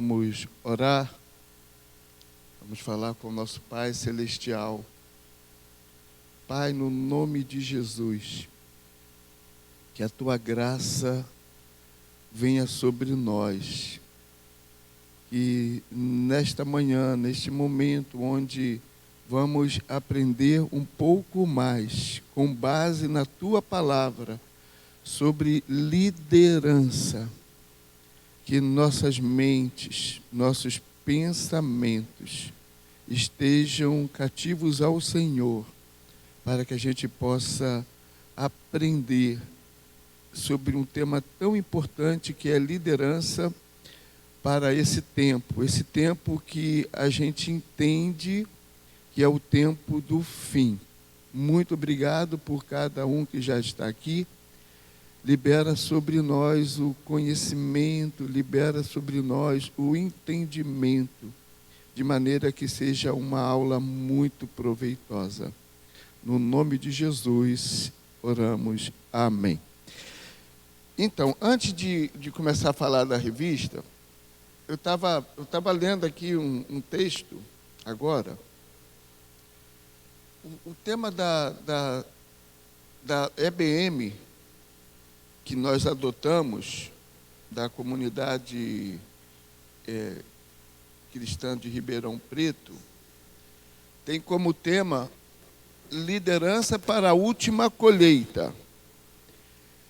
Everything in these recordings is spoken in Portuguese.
Vamos orar, vamos falar com o nosso Pai Celestial. Pai, no nome de Jesus, que a Tua graça venha sobre nós. Que nesta manhã, neste momento onde vamos aprender um pouco mais, com base na Tua palavra, sobre liderança, que nossas mentes, nossos pensamentos estejam cativos ao Senhor, para que a gente possa aprender sobre um tema tão importante que é liderança para esse tempo que a gente entende que é o tempo do fim. Muito obrigado por cada um que já está aqui. Libera sobre nós o conhecimento, libera sobre nós o entendimento, de maneira que seja uma aula muito proveitosa. No nome de Jesus, oramos. Amém. Então, antes de começar a falar da revista, eu estava lendo aqui um texto, agora. O tema da EBM, que nós adotamos, da comunidade cristã de Ribeirão Preto, tem como tema liderança para a última colheita.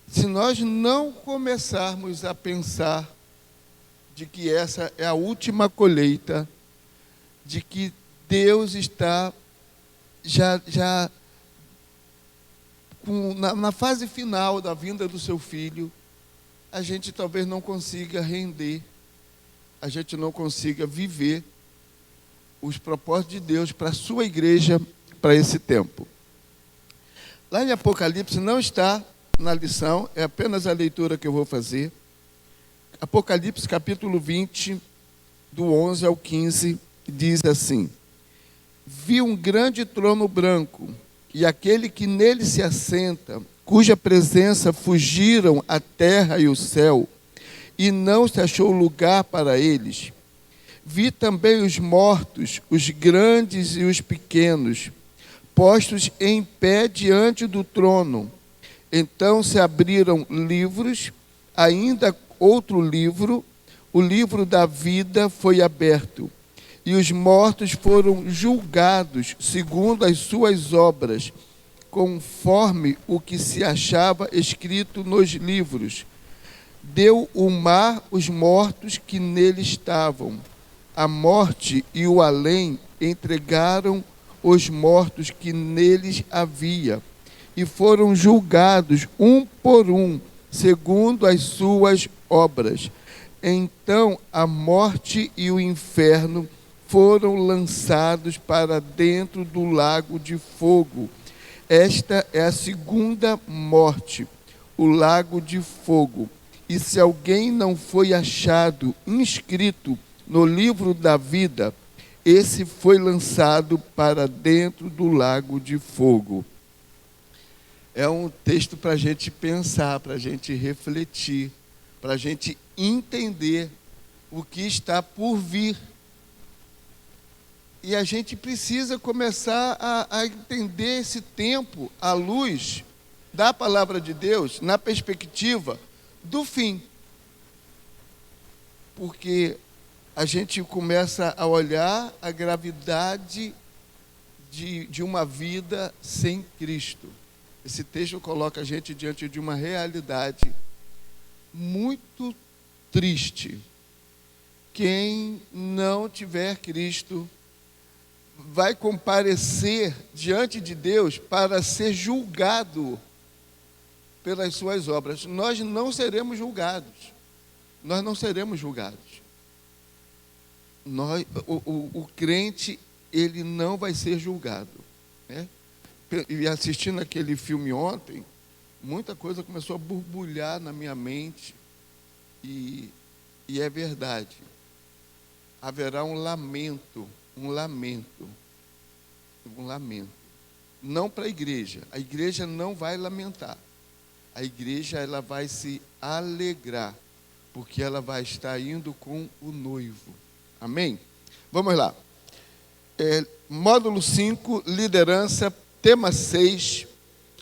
Se nós não começarmos a pensar de que essa é a última colheita, de que Deus está já na fase final da vinda do seu filho, a gente talvez não consiga render, a gente não consiga viver os propósitos de Deus para a sua igreja, para esse tempo. Lá em Apocalipse, não está na lição, é apenas a leitura que eu vou fazer. Apocalipse capítulo 20, do 11 ao 15, diz assim: Vi um grande trono branco, e aquele que nele se assenta, cuja presença fugiram a terra e o céu, e não se achou lugar para eles. Vi também os mortos, os grandes e os pequenos, postos em pé diante do trono. Então se abriram livros, ainda outro livro, o livro da vida foi aberto. E os mortos foram julgados segundo as suas obras, conforme o que se achava escrito nos livros. Deu o mar os mortos que nele estavam. A morte e o além entregaram os mortos que neles havia, e foram julgados um por um, segundo as suas obras. Então a morte e o inferno foram lançados para dentro do lago de fogo. Esta é a segunda morte, o lago de fogo. E se alguém não foi achado inscrito no livro da vida, esse foi lançado para dentro do lago de fogo. É um texto para a gente pensar, para a gente refletir, para a gente entender o que está por vir. E a gente precisa começar a entender esse tempo à luz da palavra de Deus, na perspectiva do fim. Porque a gente começa a olhar a gravidade de uma vida sem Cristo. Esse texto coloca a gente diante de uma realidade muito triste. Quem não tiver Cristo vai comparecer diante de Deus para ser julgado pelas suas obras. Nós não seremos julgados. Nós não seremos julgados. O crente, ele não vai ser julgado, né? E assistindo aquele filme ontem, muita coisa começou a borbulhar na minha mente, e é verdade. Haverá um lamento. Não para a igreja não vai lamentar, a igreja ela vai se alegrar, porque ela vai estar indo com o noivo. Amém? Vamos lá. Módulo 5, liderança, tema 6,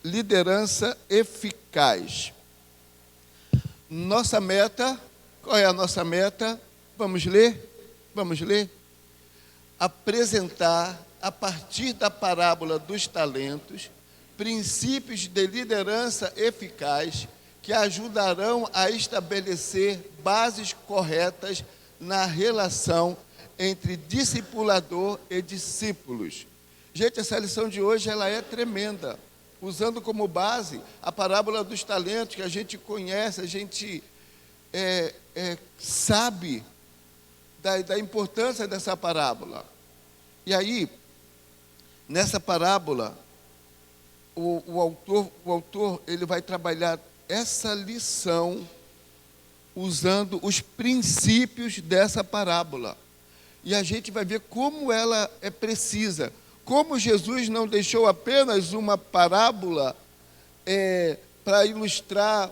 liderança eficaz. Nossa meta, qual é a nossa meta? Vamos ler? Vamos ler? Apresentar, a partir da parábola dos talentos, princípios de liderança eficaz que ajudarão a estabelecer bases corretas na relação entre discipulador e discípulos. Gente, essa lição de hoje ela é tremenda, usando como base a parábola dos talentos, que a gente conhece, a gente sabe da importância dessa parábola. E aí, nessa parábola, o autor ele vai trabalhar essa lição usando os princípios dessa parábola. E a gente vai ver como ela é precisa, como Jesus não deixou apenas uma parábola para ilustrar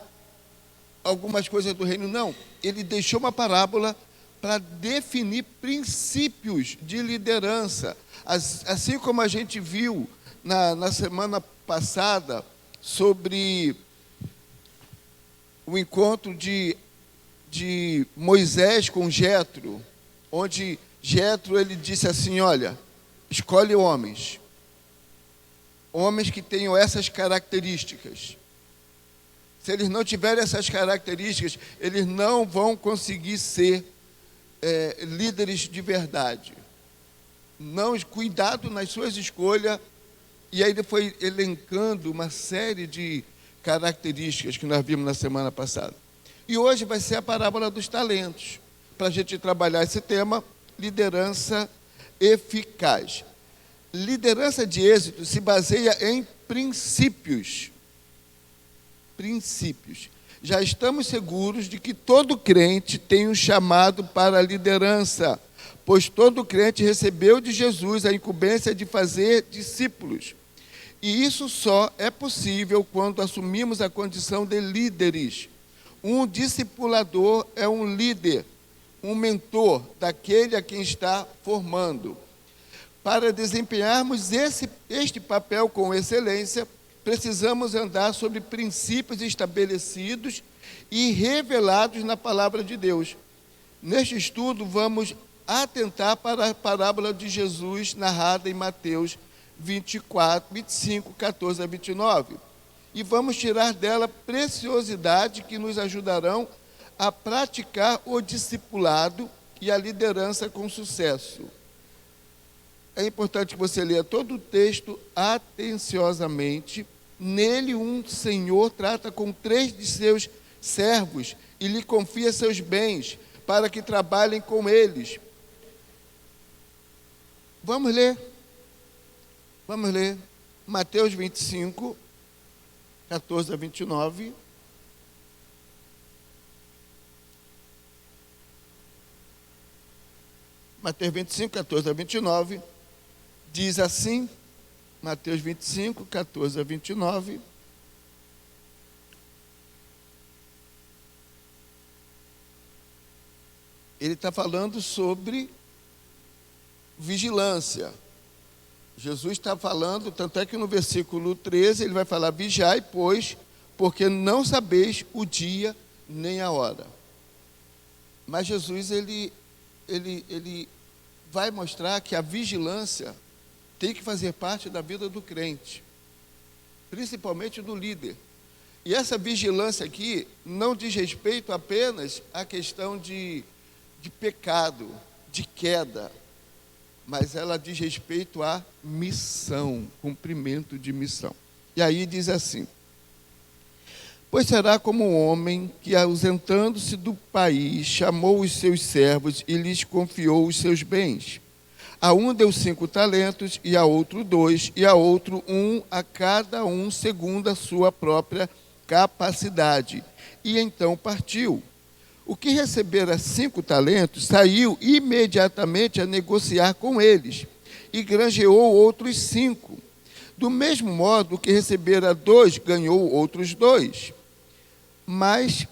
algumas coisas do reino, não. Ele deixou uma parábola para definir princípios de liderança. Assim como a gente viu na semana passada sobre o encontro de Moisés com Jetro, onde Jetro ele disse assim: olha, escolhe homens que tenham essas características. Se eles não tiverem essas características, eles não vão conseguir ser líderes de verdade. Não, cuidado nas suas escolhas. E aí ele foi elencando uma série de características que nós vimos na semana passada. E hoje vai ser a parábola dos talentos, para a gente trabalhar esse tema, liderança eficaz. Liderança de êxito se baseia em princípios. Princípios. Já estamos seguros de que todo crente tem um chamado para a liderança, pois todo crente recebeu de Jesus a incumbência de fazer discípulos. E isso só é possível quando assumimos a condição de líderes. Um discipulador é um líder, um mentor daquele a quem está formando. Para desempenharmos este papel com excelência, precisamos andar sobre princípios estabelecidos e revelados na palavra de Deus. Neste estudo, vamos atentar para a parábola de Jesus narrada em Mateus 24, 25, 14 a 29. E vamos tirar dela preciosidade que nos ajudarão a praticar o discipulado e a liderança com sucesso. É importante que você leia todo o texto atenciosamente. Nele, um senhor trata com 3 de seus servos e lhe confia seus bens para que trabalhem com eles. Vamos ler. Vamos ler. Mateus 25, 14 a 29. Mateus 25, 14 a 29. Diz assim, Mateus 25, 14 a 29. Ele está falando sobre vigilância. Jesus está falando, tanto é que no versículo 13 ele vai falar: vigiai, pois, porque não sabeis o dia nem a hora. Mas Jesus, ele vai mostrar que a vigilância tem que fazer parte da vida do crente, principalmente do líder. E essa vigilância aqui não diz respeito apenas à questão de pecado, de queda, mas ela diz respeito à missão, cumprimento de missão. E aí diz assim: pois será como um homem que, ausentando-se do país, chamou os seus servos e lhes confiou os seus bens. A um deu 5 talentos, e a outro 2, e a outro 1, a cada um segundo a sua própria capacidade. E então partiu. O que recebera 5 talentos saiu imediatamente a negociar com eles, e granjeou outros 5. Do mesmo modo, o que recebera 2 ganhou outros 2. Mas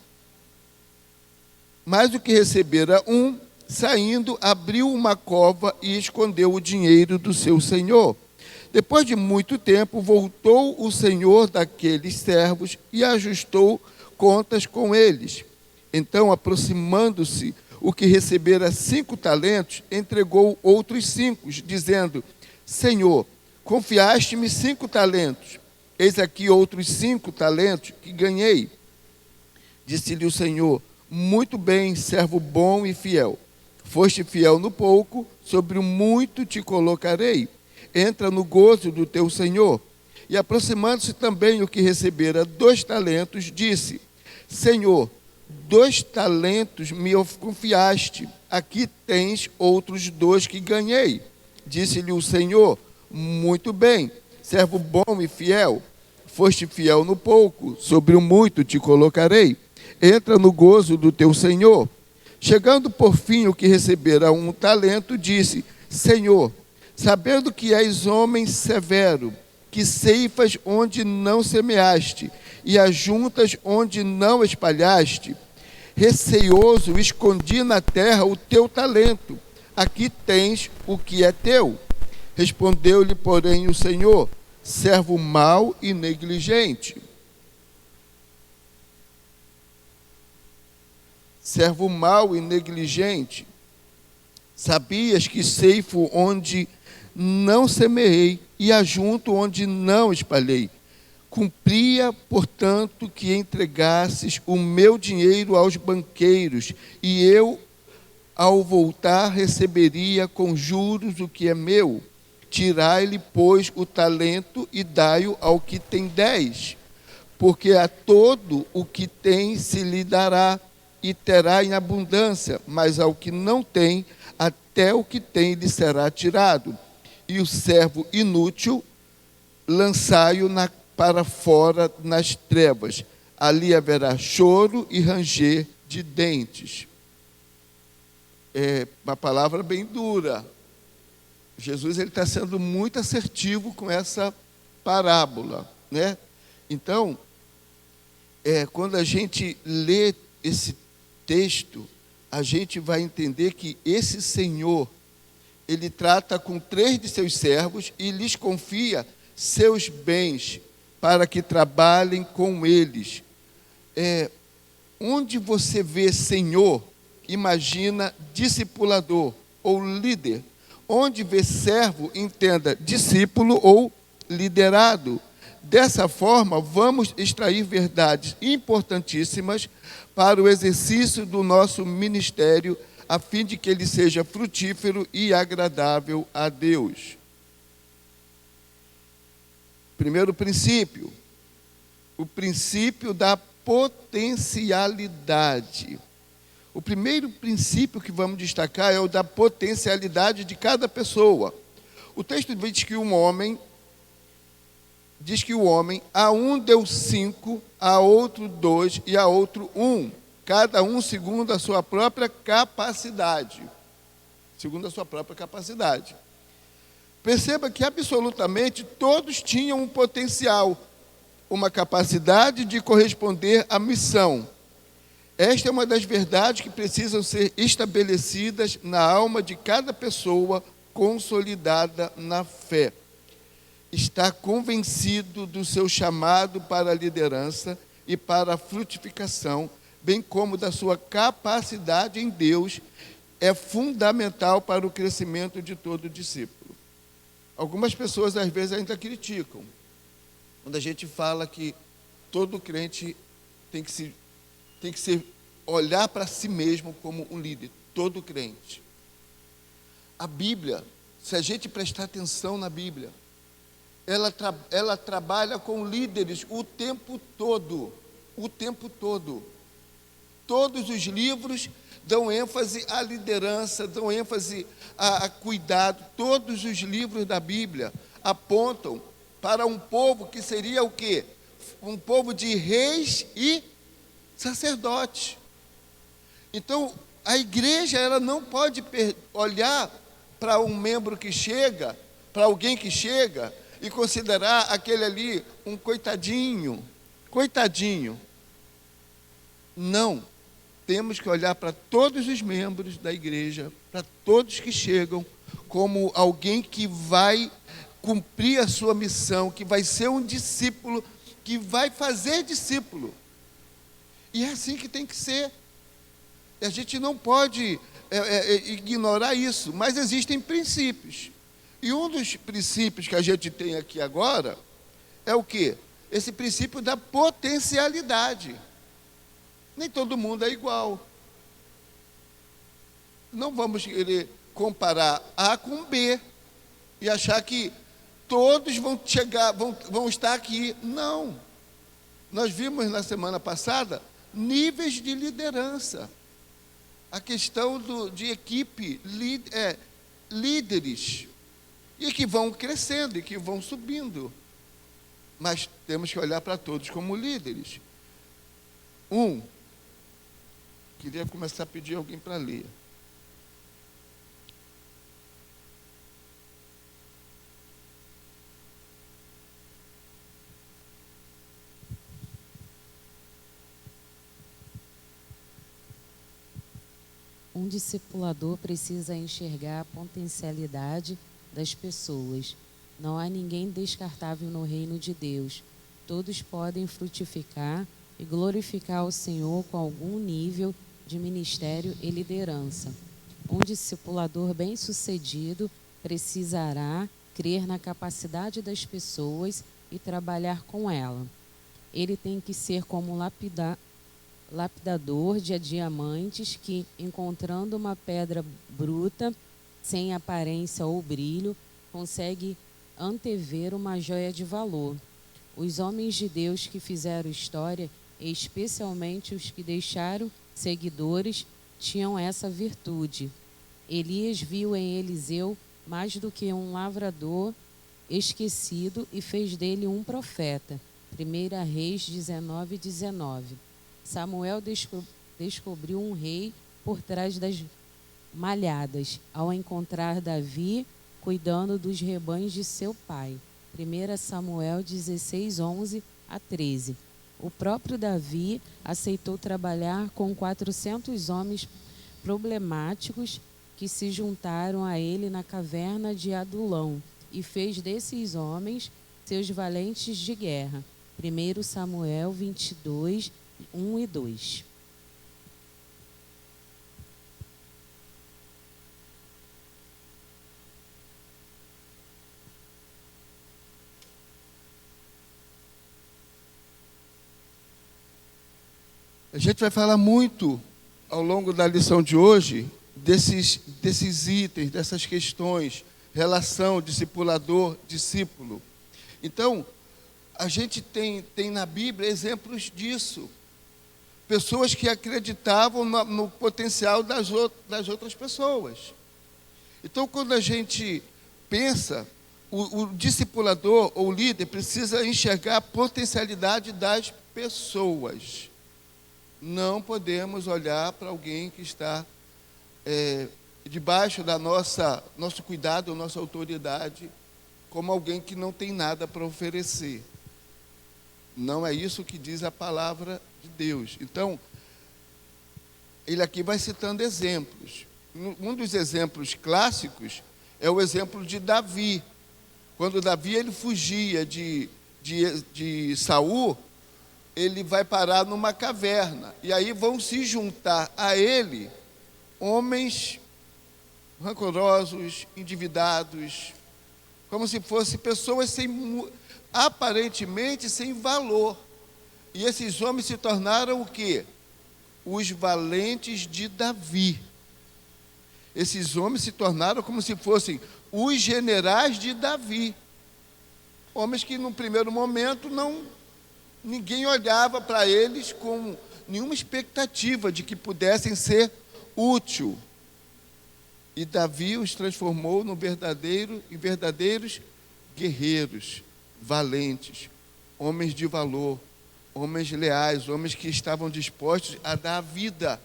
Mas o que recebera um, saindo, abriu uma cova e escondeu o dinheiro do seu senhor. Depois de muito tempo, voltou o senhor daqueles servos e ajustou contas com eles. Então, aproximando-se, o que recebera 5 talentos, entregou outros 5, dizendo: Senhor, confiaste-me 5 talentos. Eis aqui outros 5 talentos que ganhei. Disse-lhe o Senhor: muito bem, servo bom e fiel. Foste fiel no pouco, sobre o muito te colocarei. Entra no gozo do teu Senhor. E aproximando-se também o que recebera 2 talentos, disse: Senhor, 2 talentos me confiaste. Aqui tens outros 2 que ganhei. Disse-lhe o Senhor: muito bem, servo bom e fiel. Foste fiel no pouco, sobre o muito te colocarei. Entra no gozo do teu Senhor. Chegando por fim o que recebera 1 talento, disse: Senhor, sabendo que és homem severo, que ceifas onde não semeaste, e ajuntas onde não espalhaste, receoso escondi na terra o teu talento. Aqui tens o que é teu. Respondeu-lhe, porém, o Senhor: servo mau e negligente. Servo mau e negligente, sabias que ceifo onde não semeei e ajunto onde não espalhei. Cumpria, portanto, que entregasses o meu dinheiro aos banqueiros, e eu, ao voltar, receberia com juros o que é meu. Tirai-lhe, pois, o talento e dai-o ao que tem 10, porque a todo o que tem se lhe dará, e terá em abundância, mas ao que não tem, até o que tem lhe será tirado. E o servo inútil, lançai-o para fora nas trevas. Ali haverá choro e ranger de dentes. É uma palavra bem dura. Jesus está sendo muito assertivo com essa parábola, né? Então, quando a gente lê esse texto, a gente vai entender que esse Senhor, ele trata com 3 de seus servos e lhes confia seus bens para que trabalhem com eles. Onde você vê Senhor, imagina discipulador ou líder. Onde vê servo, entenda discípulo ou liderado. Dessa forma, vamos extrair verdades importantíssimas para o exercício do nosso ministério, a fim de que ele seja frutífero e agradável a Deus. Primeiro princípio, o princípio da potencialidade. O primeiro princípio que vamos destacar é o da potencialidade de cada pessoa. O texto diz que o homem, a um deu 5, a outro 2 e a outro 1, cada um segundo a sua própria capacidade. Segundo a sua própria capacidade. Perceba que absolutamente todos tinham um potencial, uma capacidade de corresponder à missão. Esta é uma das verdades que precisam ser estabelecidas na alma de cada pessoa consolidada na fé. Está convencido do seu chamado para a liderança e para a frutificação, bem como da sua capacidade em Deus, é fundamental para o crescimento de todo discípulo. Algumas pessoas às vezes ainda criticam, quando a gente fala que todo crente tem que olhar para si mesmo como um líder, todo crente. A Bíblia, se a gente prestar atenção na Bíblia, ela trabalha com líderes o tempo todo. Todos os livros dão ênfase à liderança, dão ênfase a cuidado. Todos os livros da Bíblia apontam para um povo que seria o quê? Um povo de reis e sacerdotes. Então, a igreja ela não pode olhar para um membro que chega, para alguém que chega, e considerar aquele ali um coitadinho. Não. temos que olhar para todos os membros da igreja, para todos que chegam, como alguém que vai cumprir a sua missão, que vai ser um discípulo, que vai fazer discípulo. E é assim que tem que ser. E a gente não pode ignorar isso, mas existem princípios. E um dos princípios que a gente tem aqui agora é o quê? Esse princípio da potencialidade. Nem todo mundo é igual. Não vamos querer comparar A com B e achar que todos vão chegar, vão estar aqui. Não. Nós vimos na semana passada níveis de liderança. A questão de equipe, líderes, e que vão crescendo, e que vão subindo. Mas temos que olhar para todos como líderes. Queria começar a pedir alguém para ler. Um discipulador precisa enxergar a potencialidade das pessoas. Não há ninguém descartável no reino de Deus. Todos podem frutificar e glorificar o Senhor com algum nível de ministério e liderança. Um discipulador bem-sucedido precisará crer na capacidade das pessoas e trabalhar com ela. Ele tem que ser como lapidador de diamantes que, encontrando uma pedra bruta, sem aparência ou brilho, consegue antever uma joia de valor. Os homens de Deus que fizeram história, especialmente os que deixaram seguidores, tinham essa virtude. Elias viu em Eliseu mais do que um lavrador esquecido e fez dele um profeta. 1 Reis 19:19. Samuel descobriu um rei por trás das malhadas, ao encontrar Davi cuidando dos rebanhos de seu pai. 1 Samuel 16:11-13. O próprio Davi aceitou trabalhar com 400 homens problemáticos que se juntaram a ele na caverna de Adulão e fez desses homens seus valentes de guerra. 1 Samuel 22, 1 e 2. A gente vai falar muito ao longo da lição de hoje desses itens, dessas questões, relação discipulador-discípulo. Então, a gente tem na Bíblia exemplos disso. Pessoas que acreditavam no potencial das outras pessoas. Então, quando a gente pensa, o discipulador ou líder precisa enxergar a potencialidade das pessoas. Não podemos olhar para alguém que está debaixo da nosso cuidado, nossa autoridade, como alguém que não tem nada para oferecer. Não é isso que diz a palavra de Deus. Então, ele aqui vai citando exemplos. Um dos exemplos clássicos é o exemplo de Davi. Quando Davi ele fugia de Saul, ele vai parar numa caverna. E aí vão se juntar a ele homens rancorosos, endividados, como se fossem pessoas aparentemente sem valor. E esses homens se tornaram o quê? Os valentes de Davi. Esses homens se tornaram como se fossem os generais de Davi. Homens que, no primeiro momento, ninguém olhava para eles com nenhuma expectativa de que pudessem ser útil. E Davi os transformou em verdadeiros guerreiros, valentes, homens de valor, homens leais, homens que estavam dispostos a dar a vida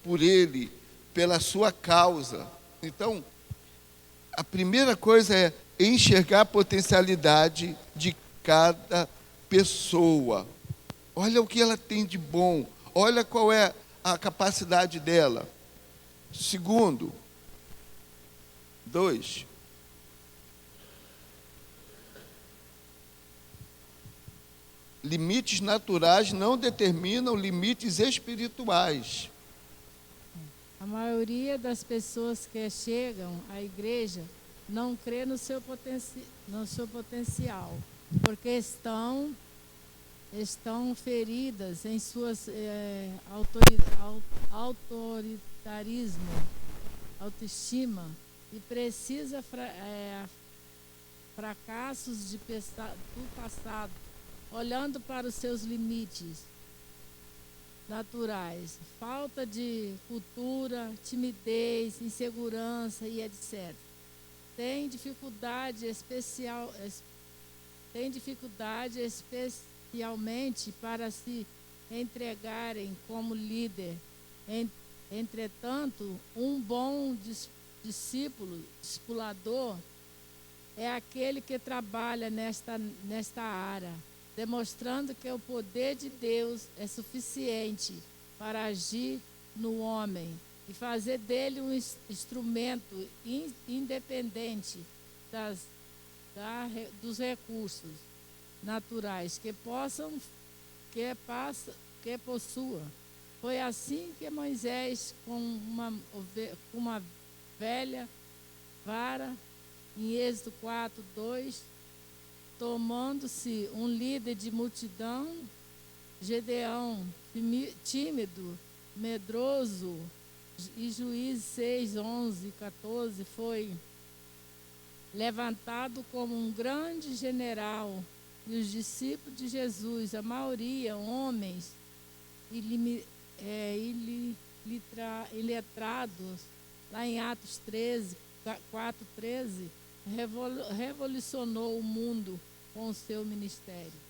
por ele, pela sua causa. Então, a primeira coisa é enxergar a potencialidade de cada pessoa. Olha o que ela tem de bom, olha qual é a capacidade dela. Segundo, 2, limites naturais não determinam limites espirituais. A maioria das pessoas que chegam à igreja não crê no seu potencial, porque estão feridas em suas autoritarismo, autoestima, e precisa fracassos do passado, olhando para os seus limites naturais, falta de cultura, timidez, insegurança e etc. Tem dificuldade especialmente para se entregarem como líder. Entretanto, um bom discipulador é aquele que trabalha nesta área, demonstrando que o poder de Deus é suficiente para agir no homem e fazer dele um instrumento independente dos recursos naturais que possua. Foi assim que Moisés, com uma velha vara, em Êxodo 4:2, tomando-se um líder de multidão, Gedeão, tímido, medroso, e Juízes 6:11-14, foi levantado como um grande general. E os discípulos de Jesus, a maioria homens iletrados, lá em Atos 4:13, revolucionou o mundo com o seu ministério.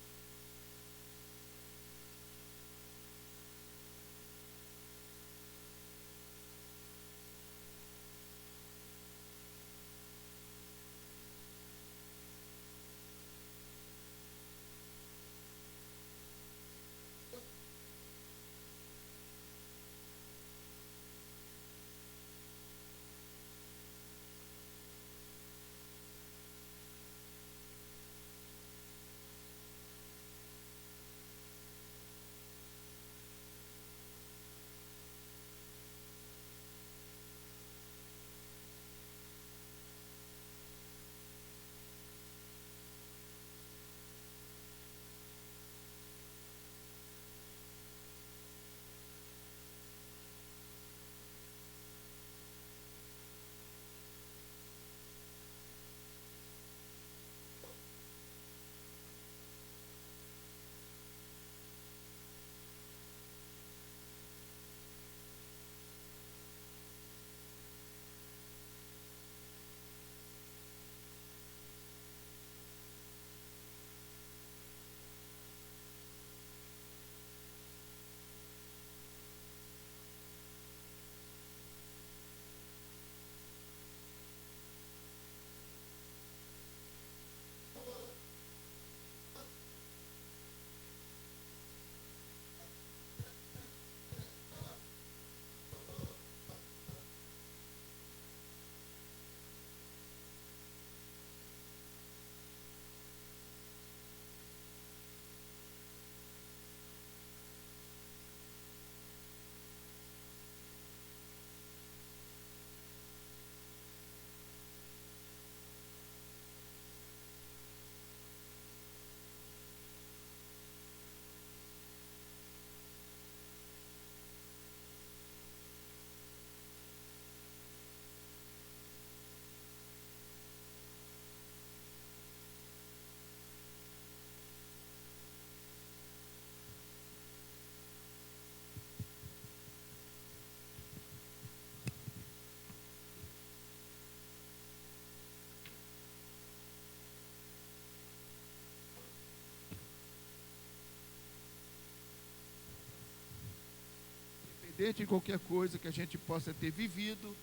Independente de qualquer coisa que a gente possa ter vivido,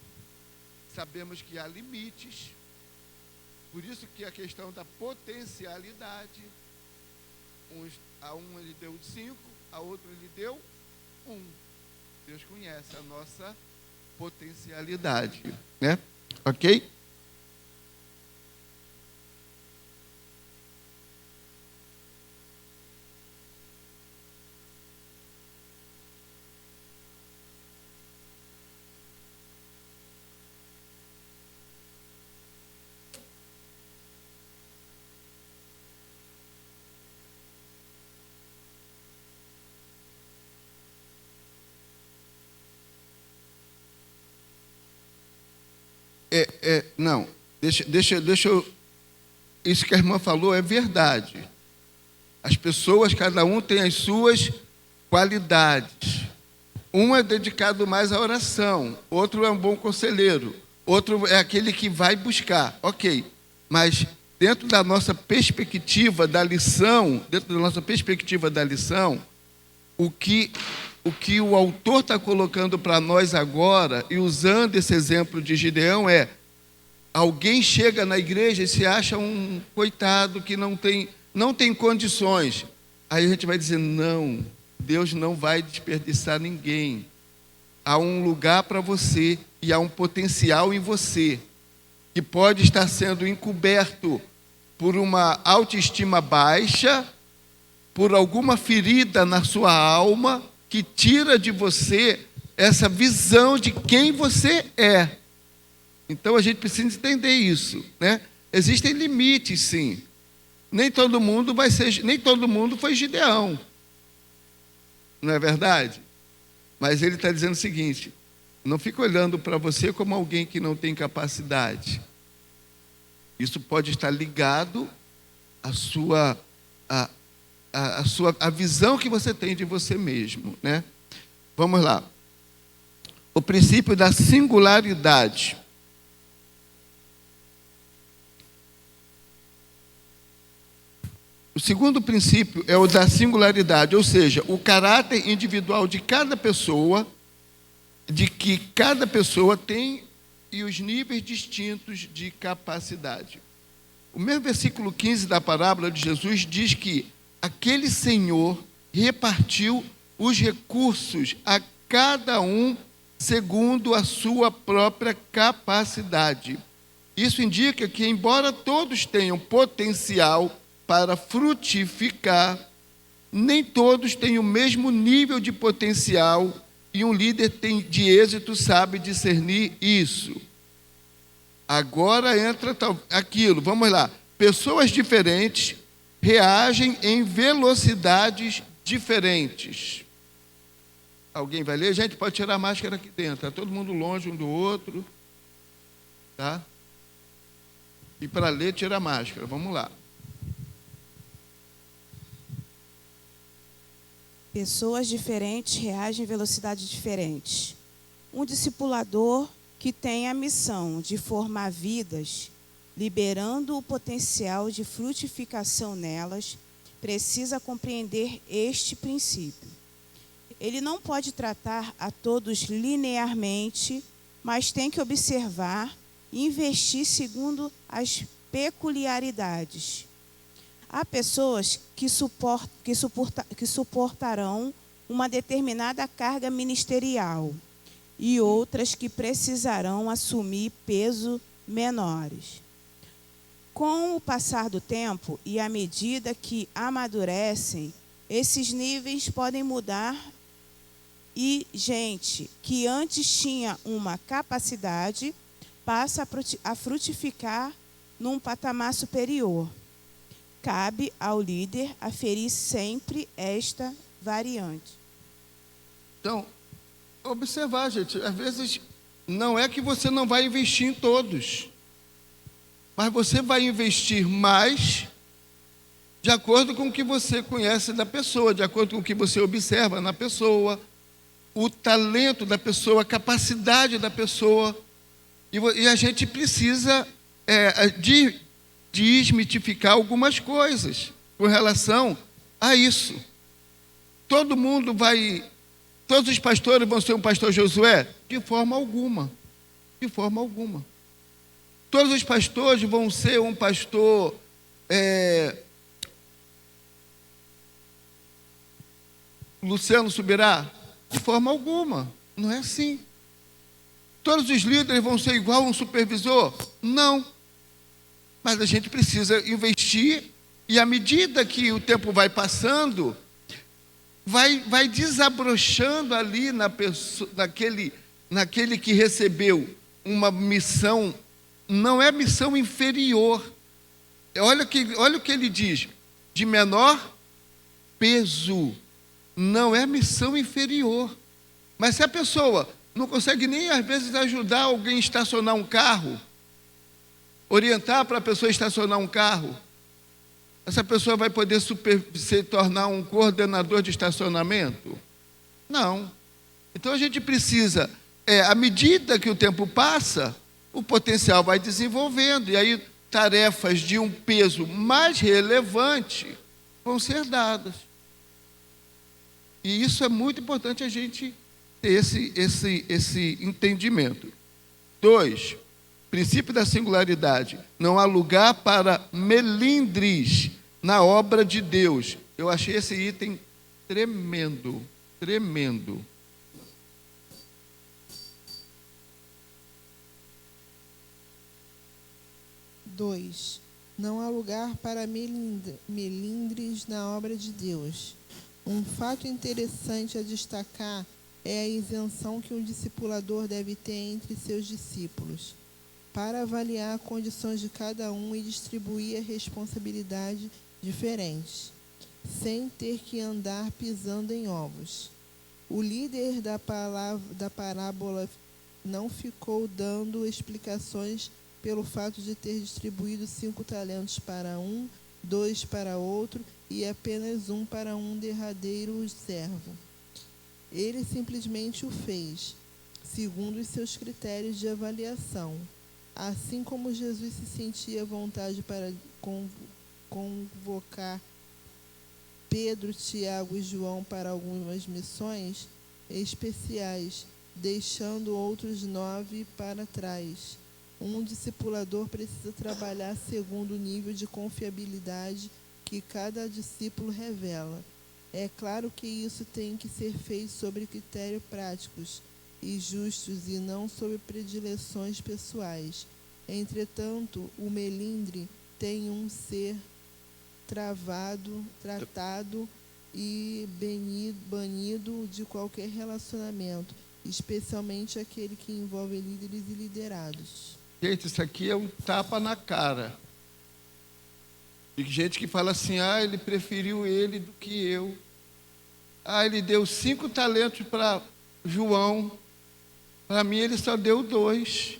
sabemos que há limites. Por isso que a questão da potencialidade, a um ele deu 5, a outro ele deu 1. Deus conhece a nossa potencialidade, né? Ok? Não, deixa eu. Isso que a irmã falou é verdade. As pessoas, cada um tem as suas qualidades. Um é dedicado mais à oração, outro é um bom conselheiro, outro é aquele que vai buscar. Ok, mas dentro da nossa perspectiva da lição, o que o autor está colocando para nós agora, e usando esse exemplo de Gideão, é: alguém chega na igreja e se acha um coitado que não tem condições. Aí a gente vai dizer: não, Deus não vai desperdiçar ninguém. Há um lugar para você e há um potencial em você que pode estar sendo encoberto por uma autoestima baixa, por alguma ferida na sua alma que tira de você essa visão de quem você é. Então a gente precisa entender isso, né? Existem limites, sim. Nem todo mundo foi Gideão. Não é verdade? Mas ele está dizendo o seguinte: não fica olhando para você como alguém que não tem capacidade. Isso pode estar ligado à visão que você tem de você mesmo, né? Vamos lá. O princípio da singularidade. O segundo princípio é o da singularidade, ou seja, o caráter individual de cada pessoa, de que cada pessoa tem, e os níveis distintos de capacidade. O mesmo versículo 15 da parábola de Jesus diz que aquele Senhor repartiu os recursos a cada um segundo a sua própria capacidade. Isso indica que, embora todos tenham potencial para frutificar, nem todos têm o mesmo nível de potencial, e um líder de êxito sabe discernir isso. Agora entra aquilo, vamos lá. Pessoas diferentes reagem em velocidades diferentes. Alguém vai ler? Gente, pode tirar a máscara aqui dentro. Está todo mundo longe um do outro. Tá? E para ler, tira a máscara. Vamos lá. Pessoas diferentes reagem em velocidades diferentes. Um discipulador que tem a missão de formar vidas, liberando o potencial de frutificação nelas, precisa compreender este princípio. Ele não pode tratar a todos linearmente, mas tem que observar e investir segundo as peculiaridades. Há pessoas que suportarão uma determinada carga ministerial e outras que precisarão assumir peso menores. Com o passar do tempo e à medida que amadurecem, esses níveis podem mudar e gente que antes tinha uma capacidade passa a frutificar num patamar superior. Cabe ao líder aferir sempre esta variante. Então, observar, gente, às vezes não é que você não vai investir em todos, mas você vai investir mais de acordo com o que você conhece da pessoa, de acordo com o que você observa na pessoa, o talento da pessoa, a capacidade da pessoa. E a gente precisa desmitificar algumas coisas com relação a isso. Todos os pastores vão ser um pastor Josué? De forma alguma. De forma alguma. Todos os pastores vão ser um pastor Luciano Subirá? De forma alguma. Não é assim. Todos os líderes vão ser igual a um supervisor? Não. Mas a gente precisa investir, e à medida que o tempo vai passando, vai desabrochando ali naquele que recebeu uma missão, não é missão inferior. Olha o que ele diz, de menor peso, não é missão inferior. Mas se a pessoa não consegue nem às vezes ajudar alguém a estacionar um carro, orientar para a pessoa estacionar um carro, essa pessoa vai poder se tornar um coordenador de estacionamento? Não. Então a gente precisa, à medida que o tempo passa, o potencial vai desenvolvendo, e aí tarefas de um peso mais relevante vão ser dadas. E isso é muito importante a gente ter esse entendimento. 2, princípio da singularidade. Não há lugar para melindres na obra de Deus. Eu achei esse item tremendo, tremendo. Não há lugar para melindres na obra de Deus. Um fato interessante a destacar é a isenção que um discipulador deve ter entre seus discípulos, para avaliar condições de cada um e distribuir a responsabilidade diferentes, sem ter que andar pisando em ovos. O líder da parábola não ficou dando explicações pelo fato de ter distribuído 5 talentos para um, 2 para outro e apenas 1 para um derradeiro servo. Ele simplesmente o fez, segundo os seus critérios de avaliação. Assim como Jesus se sentia à vontade para convocar Pedro, Tiago e João para algumas missões especiais, deixando outros 9 para trás. Um discipulador precisa trabalhar segundo o nível de confiabilidade que cada discípulo revela. É claro que isso tem que ser feito sobre critérios práticos e justos e não sobre predileções pessoais. Entretanto, o melindre tem um ser tratado e banido de qualquer relacionamento, especialmente aquele que envolve líderes e liderados. Gente, isso aqui é um tapa na cara. Tem gente que fala assim, ele preferiu ele do que eu. Ele deu 5 talentos para João. Para mim, ele só deu 2.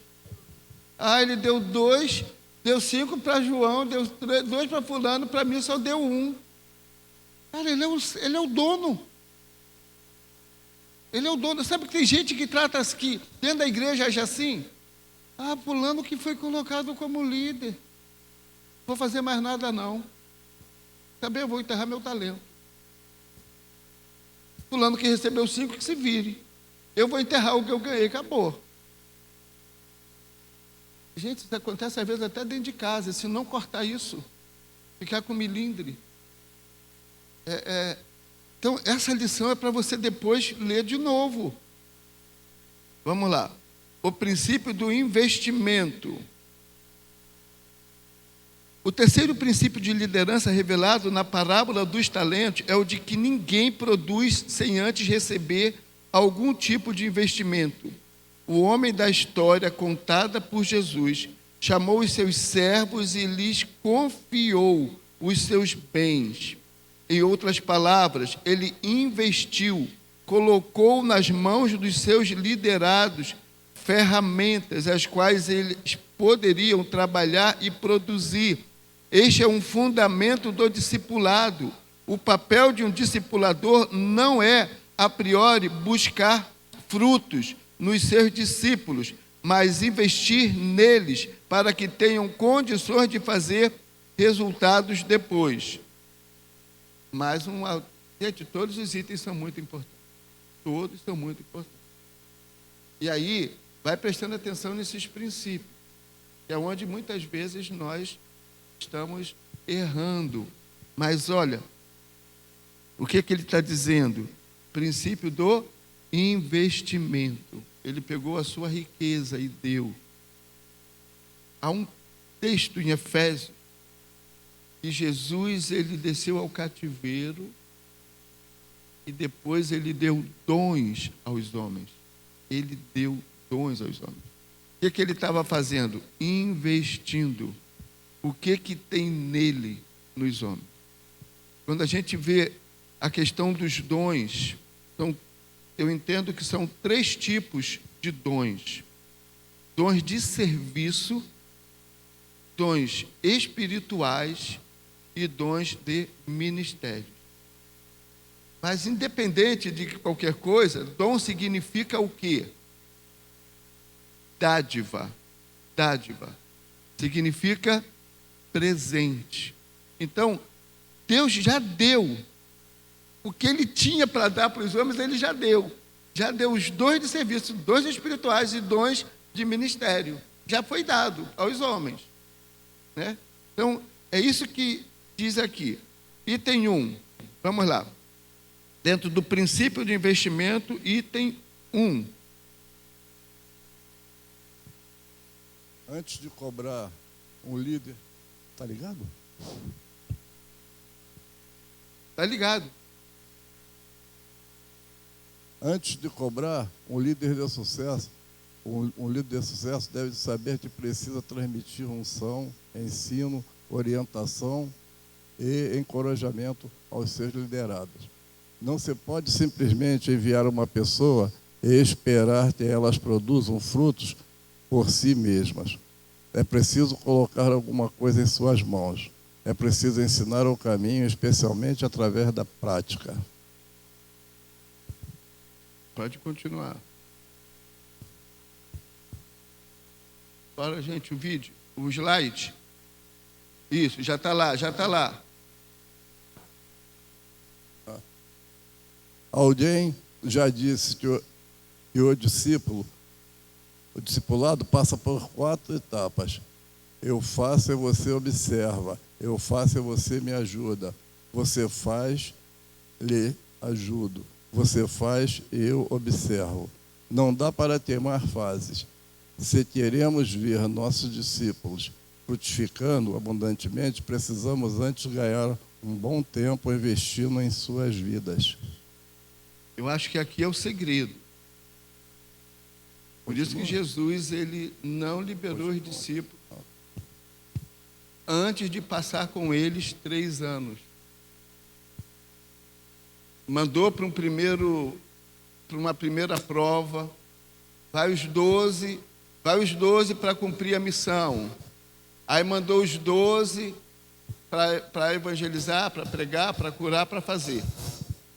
Ele deu 2, deu 5 para João, deu 2 para fulano, para mim só deu 1. Cara, ele é o dono. Ele é o dono. Sabe que tem gente que trata que dentro da igreja age assim? Fulano que foi colocado como líder. Não vou fazer mais nada não. Também eu vou enterrar meu talento. Fulano que recebeu 5, que se vire. Eu vou enterrar o que eu ganhei, acabou. Gente, isso acontece às vezes até dentro de casa. Se não cortar isso, ficar com milindre. Então, essa lição é para você depois ler de novo. Vamos lá. O princípio do investimento. O terceiro princípio de liderança revelado na parábola dos talentos é o de que ninguém produz sem antes receber algum tipo de investimento. O homem da história contada por Jesus chamou os seus servos e lhes confiou os seus bens. Em outras palavras, ele investiu, colocou nas mãos dos seus liderados ferramentas as quais eles poderiam trabalhar e produzir. Este é um fundamento do discipulado. O papel de um discipulador não é, a priori, buscar frutos nos seus discípulos, mas investir neles para que tenham condições de fazer resultados depois. Gente, todos os itens são muito importantes. Todos são muito importantes. E aí, vai prestando atenção nesses princípios, que é onde muitas vezes nós estamos errando. Mas olha, o que ele está dizendo? Princípio do investimento. Ele pegou a sua riqueza e deu. Há um texto em Efésios que Jesus, ele desceu ao cativeiro e depois ele deu dons aos homens. Ele deu dons aos homens. O que ele estava fazendo? Investindo. O que tem nele, nos homens? Quando a gente vê a questão dos dons, eu entendo que são 3 tipos de dons. Dons de serviço, dons espirituais e dons de ministério. Mas independente de qualquer coisa, dom significa o quê? Dádiva. Dádiva. Significa presente. Então, Deus já deu. O que ele tinha para dar para os homens, ele já deu. Já deu os dons de serviço, dons espirituais e dons de ministério. Já foi dado aos homens. Né? Então, é isso que diz aqui. Item 1. Vamos lá. Dentro do princípio de investimento, item 1. Antes de cobrar um líder, tá ligado? Tá ligado. Antes de cobrar um líder de sucesso, um líder de sucesso deve saber que precisa transmitir unção, ensino, orientação e encorajamento aos seus liderados. Não se pode simplesmente enviar uma pessoa e esperar que elas produzam frutos por si mesmas. É preciso colocar alguma coisa em suas mãos. É preciso ensinar o caminho, especialmente através da prática. Pode continuar. Para, gente, o vídeo, o slide. Isso, já está lá, já está lá. Alguém já disse que o discipulado passa por 4 etapas. Eu faço e você observa. Eu faço e você me ajuda. Você faz, lhe ajudo. Você faz, eu observo. Não dá para teimar fases. Se queremos ver nossos discípulos frutificando abundantemente, precisamos antes ganhar um bom tempo investindo em suas vidas. Eu acho que aqui é o segredo. Por isso que Jesus, ele não liberou os discípulos antes de passar com eles 3 anos. Mandou para uma primeira prova, vai os 12 para cumprir a missão. Aí mandou os 12 para evangelizar, para pregar, para curar, para fazer.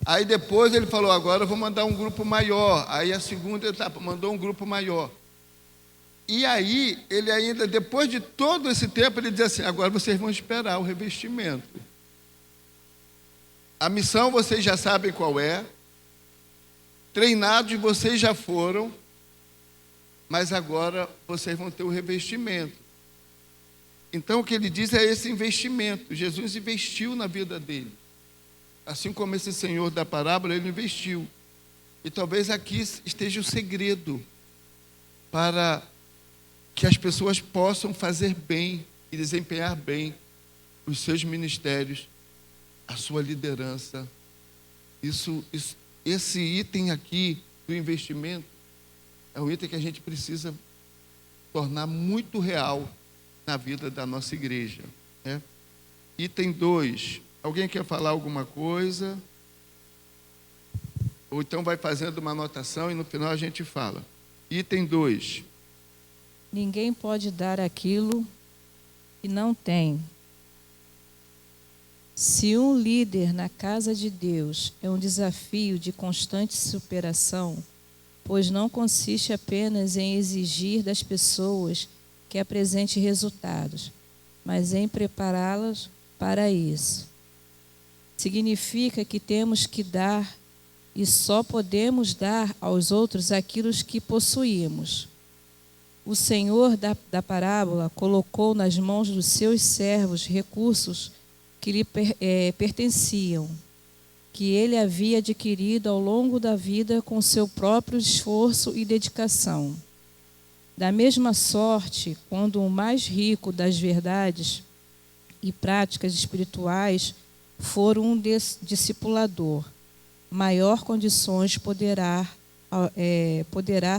Aí depois ele falou, agora eu vou mandar um grupo maior. Aí a segunda etapa, mandou um grupo maior. E aí, ele ainda, depois de todo esse tempo, ele diz assim, agora vocês vão esperar o revestimento. A missão vocês já sabem qual é. Treinados vocês já foram. Mas agora vocês vão ter o revestimento. Então o que ele diz é esse investimento. Jesus investiu na vida dele. Assim como esse senhor da parábola, ele investiu. E talvez aqui esteja o segredo para que as pessoas possam fazer bem e desempenhar bem os seus ministérios, a sua liderança. Esse item aqui do investimento é um item que a gente precisa tornar muito real na vida da nossa igreja. Né? Item 2. Alguém quer falar alguma coisa? Ou então vai fazendo uma anotação e no final a gente fala. Item 2. Ninguém pode dar aquilo que não tem. Se um líder na casa de Deus é um desafio de constante superação, pois não consiste apenas em exigir das pessoas que apresente resultados, mas em prepará-las para isso. Significa que temos que dar e só podemos dar aos outros aquilo que possuímos. O Senhor da parábola colocou nas mãos dos seus servos recursos que lhe pertenciam. que ele havia adquirido ao longo da vida com seu próprio esforço e dedicação. Da mesma sorte, quando o mais rico das verdades e práticas espirituais for um discipulador, maior condições poderá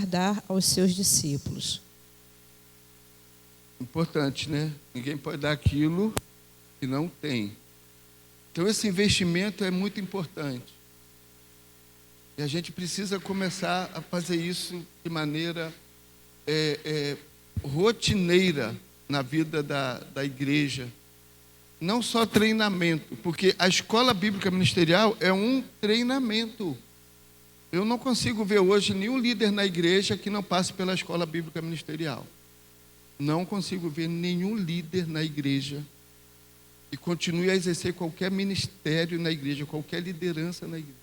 dar aos seus discípulos. Importante, né? Ninguém pode dar aquilo que não tem. Então, esse investimento é muito importante. E a gente precisa começar a fazer isso de maneira rotineira na vida da igreja. Não só treinamento, porque a escola bíblica ministerial é um treinamento. Eu não consigo ver hoje nenhum líder na igreja que não passe pela escola bíblica ministerial. Não consigo ver nenhum líder na igreja que continue a exercer qualquer ministério na igreja, qualquer liderança na igreja,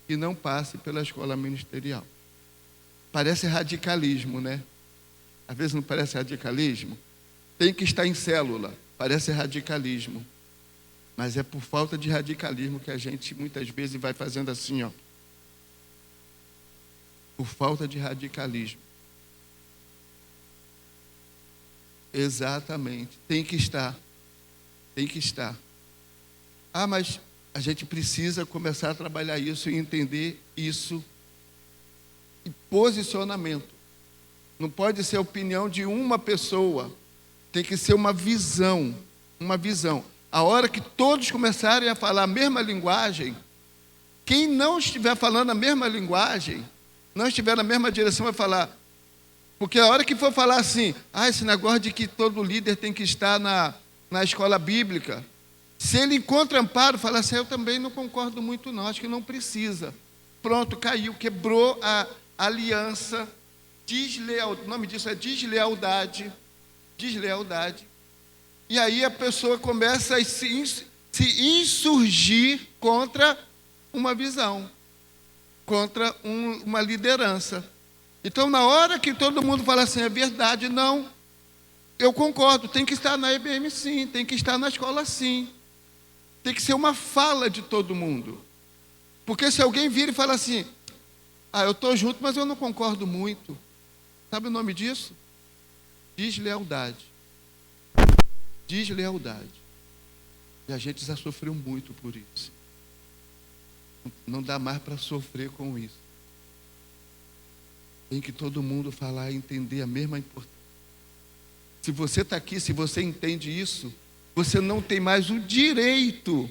que não passe pela escola ministerial. Parece radicalismo, né? Às vezes não parece radicalismo? Tem que estar em célula, parece radicalismo. Mas é por falta de radicalismo que a gente muitas vezes vai fazendo assim, ó. Por falta de radicalismo. Exatamente, tem que estar. Tem que estar. Ah, mas a gente precisa começar a trabalhar isso e entender isso. E posicionamento. Não pode ser a opinião de uma pessoa. Tem que ser uma visão. Uma visão. A hora que todos começarem a falar a mesma linguagem, quem não estiver falando a mesma linguagem, não estiver na mesma direção, vai falar. Porque a hora que for falar assim, esse negócio de que todo líder tem que estar na escola bíblica, se ele encontra amparo, fala assim, eu também não concordo muito não, acho que não precisa. Pronto, caiu, quebrou a aliança, o nome disso é deslealdade. E aí a pessoa começa a se insurgir contra uma visão, contra uma liderança. Então, na hora que todo mundo fala assim, é verdade, não, eu concordo, tem que estar na EBM sim, tem que estar na escola sim. Tem que ser uma fala de todo mundo. Porque se alguém vira e fala assim, eu estou junto, mas eu não concordo muito. Sabe o nome disso? Deslealdade. Deslealdade. E a gente já sofreu muito por isso. Não dá mais para sofrer com isso. Tem que todo mundo falar e entender a mesma importância. Se você está aqui, se você entende isso, você não tem mais o direito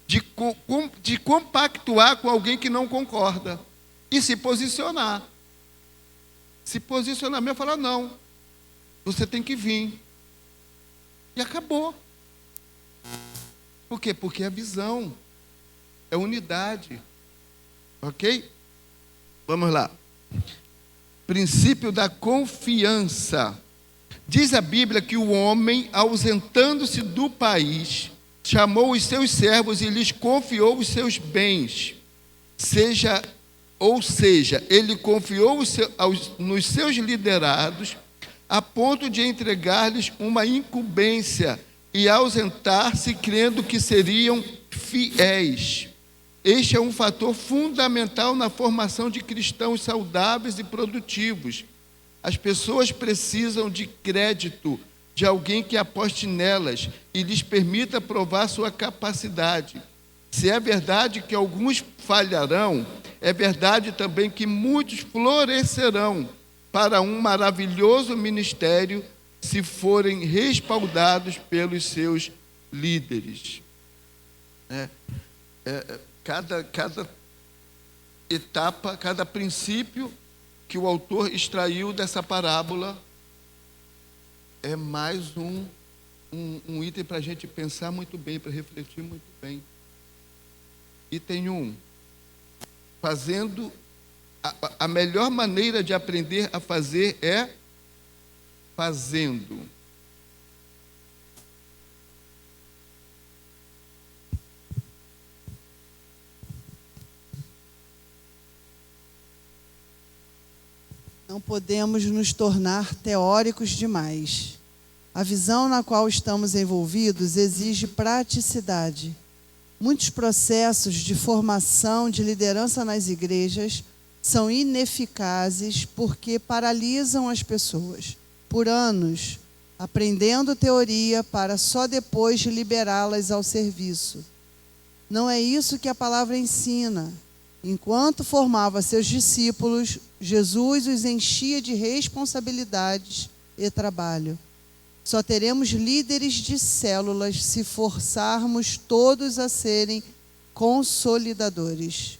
de compactuar com alguém que não concorda e se posicionar. Se posicionar mesmo, falar não, você tem que vir. E acabou. Por quê? Porque é visão, é unidade. Ok? Vamos lá. Princípio da confiança. Diz a Bíblia que o homem, ausentando-se do país, chamou os seus servos e lhes confiou os seus bens. Ou seja, ele confiou nos seus liderados a ponto de entregar-lhes uma incumbência e ausentar-se crendo que seriam fiéis. Este é um fator fundamental na formação de cristãos saudáveis e produtivos. As pessoas precisam de crédito, de alguém que aposte nelas e lhes permita provar sua capacidade. Se é verdade que alguns falharão, é verdade também que muitos florescerão para um maravilhoso ministério se forem respaldados pelos seus líderes. Cada etapa, cada princípio que o autor extraiu dessa parábola é mais um item para a gente pensar muito bem, para refletir muito bem. Item 1. A melhor maneira de aprender a fazer é fazendo. Não podemos nos tornar teóricos demais. A visão na qual estamos envolvidos exige praticidade. Muitos processos de formação de liderança nas igrejas são ineficazes porque paralisam as pessoas por anos, aprendendo teoria para só depois liberá-las ao serviço. Não é isso que a palavra ensina. Enquanto formava seus discípulos, Jesus os enchia de responsabilidades e trabalho. Só teremos líderes de células se forçarmos todos a serem consolidadores.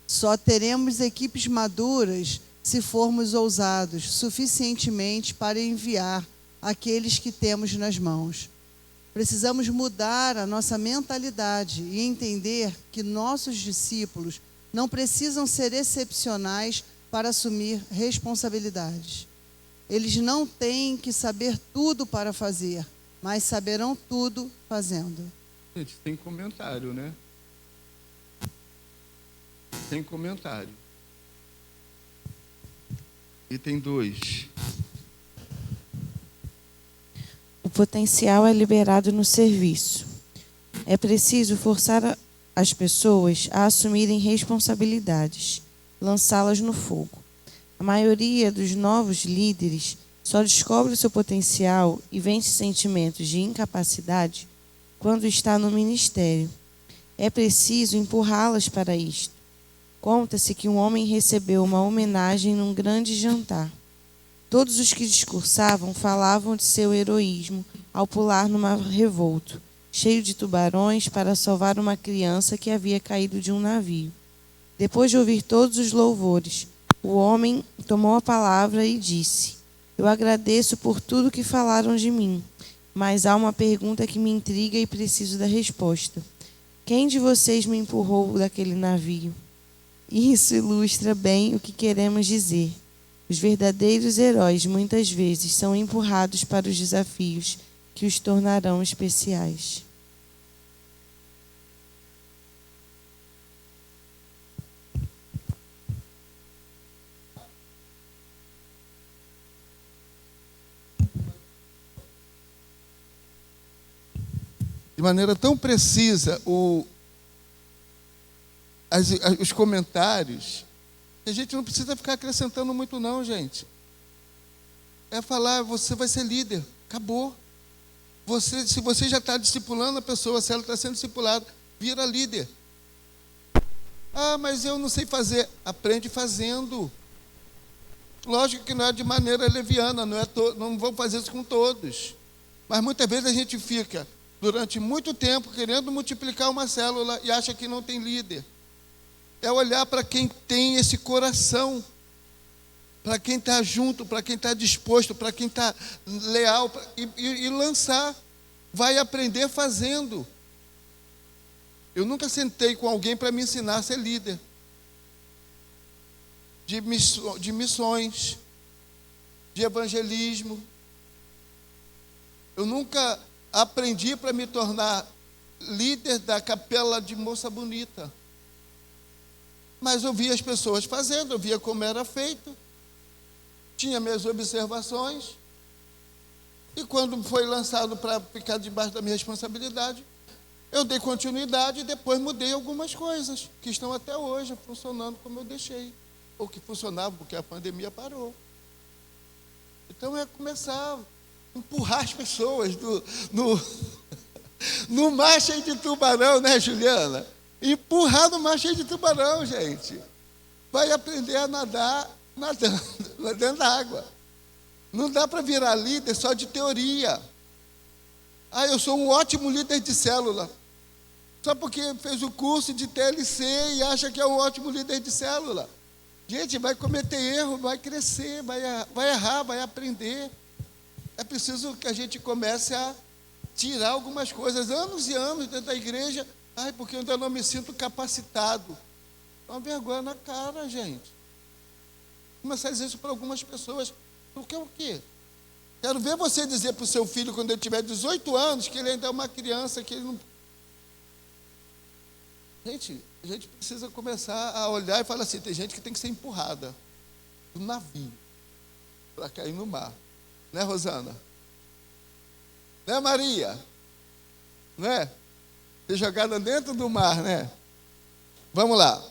Só teremos equipes maduras se formos ousados suficientemente para enviar aqueles que temos nas mãos. Precisamos mudar a nossa mentalidade e entender que nossos discípulos não precisam ser excepcionais para assumir responsabilidades. Eles não têm que saber tudo para fazer, mas saberão tudo fazendo. Gente, tem comentário, né? Tem comentário. Item 2. O potencial é liberado no serviço. É preciso forçar as pessoas a assumirem responsabilidades, lançá-las no fogo. A maioria dos novos líderes só descobre o seu potencial e vence sentimentos de incapacidade quando está no ministério. É preciso empurrá-las para isto. Conta-se que um homem recebeu uma homenagem num grande jantar. Todos os que discursavam falavam de seu heroísmo ao pular no mar revolto, cheio de tubarões, para salvar uma criança que havia caído de um navio. Depois de ouvir todos os louvores, o homem tomou a palavra e disse: Eu agradeço por tudo que falaram de mim, mas há uma pergunta que me intriga e preciso da resposta. Quem de vocês me empurrou daquele navio? Isso ilustra bem o que queremos dizer. Os verdadeiros heróis muitas vezes são empurrados para os desafios que os tornarão especiais. De maneira tão precisa os comentários, que a gente não precisa ficar acrescentando muito não, gente. É falar, você vai ser líder, acabou. Se você já está discipulando a pessoa, se ela está sendo discipulada, vira líder. Ah, mas eu não sei fazer. Aprende fazendo. Lógico que não é de maneira leviana, não vou fazer isso com todos. Mas muitas vezes a gente fica, durante muito tempo, querendo multiplicar uma célula e acha que não tem líder. É olhar para quem tem esse coração, para quem está junto, para quem está disposto, para quem está leal, e lançar. Vai aprender fazendo. Eu nunca sentei com alguém para me ensinar a ser líder de missões, de evangelismo. Eu nunca aprendi para me tornar líder da capela de Moça Bonita. Mas eu via as pessoas fazendo, eu via como era feito, tinha minhas observações, e quando foi lançado para ficar debaixo da minha responsabilidade, eu dei continuidade e depois mudei algumas coisas, que estão até hoje funcionando como eu deixei, ou que funcionavam porque a pandemia parou. Então é começar a empurrar as pessoas no mar cheio de tubarão, né, Juliana? Empurrar no mar cheio de tubarão, gente. Vai aprender a nadar nadando na água. Não dá para virar líder só de teoria. Ah, eu sou um ótimo líder de célula. Só porque fez o curso de TLC e acha que é um ótimo líder de célula. Gente, vai cometer erro, vai crescer, vai errar, vai aprender. É preciso que a gente comece a tirar algumas coisas. Anos e anos dentro da igreja. Ai, porque eu ainda não me sinto capacitado. É uma vergonha na cara, gente. Começar a dizer isso para algumas pessoas. Porque o quê? Quero ver você dizer para o seu filho, quando ele tiver 18 anos, que ele ainda é uma criança, que ele não... Gente, a gente precisa começar a olhar e falar assim, tem gente que tem que ser empurrada do navio para cair no mar. Né, Rosana? Né, Maria? Não é? ser jogada dentro do mar, né? Vamos lá.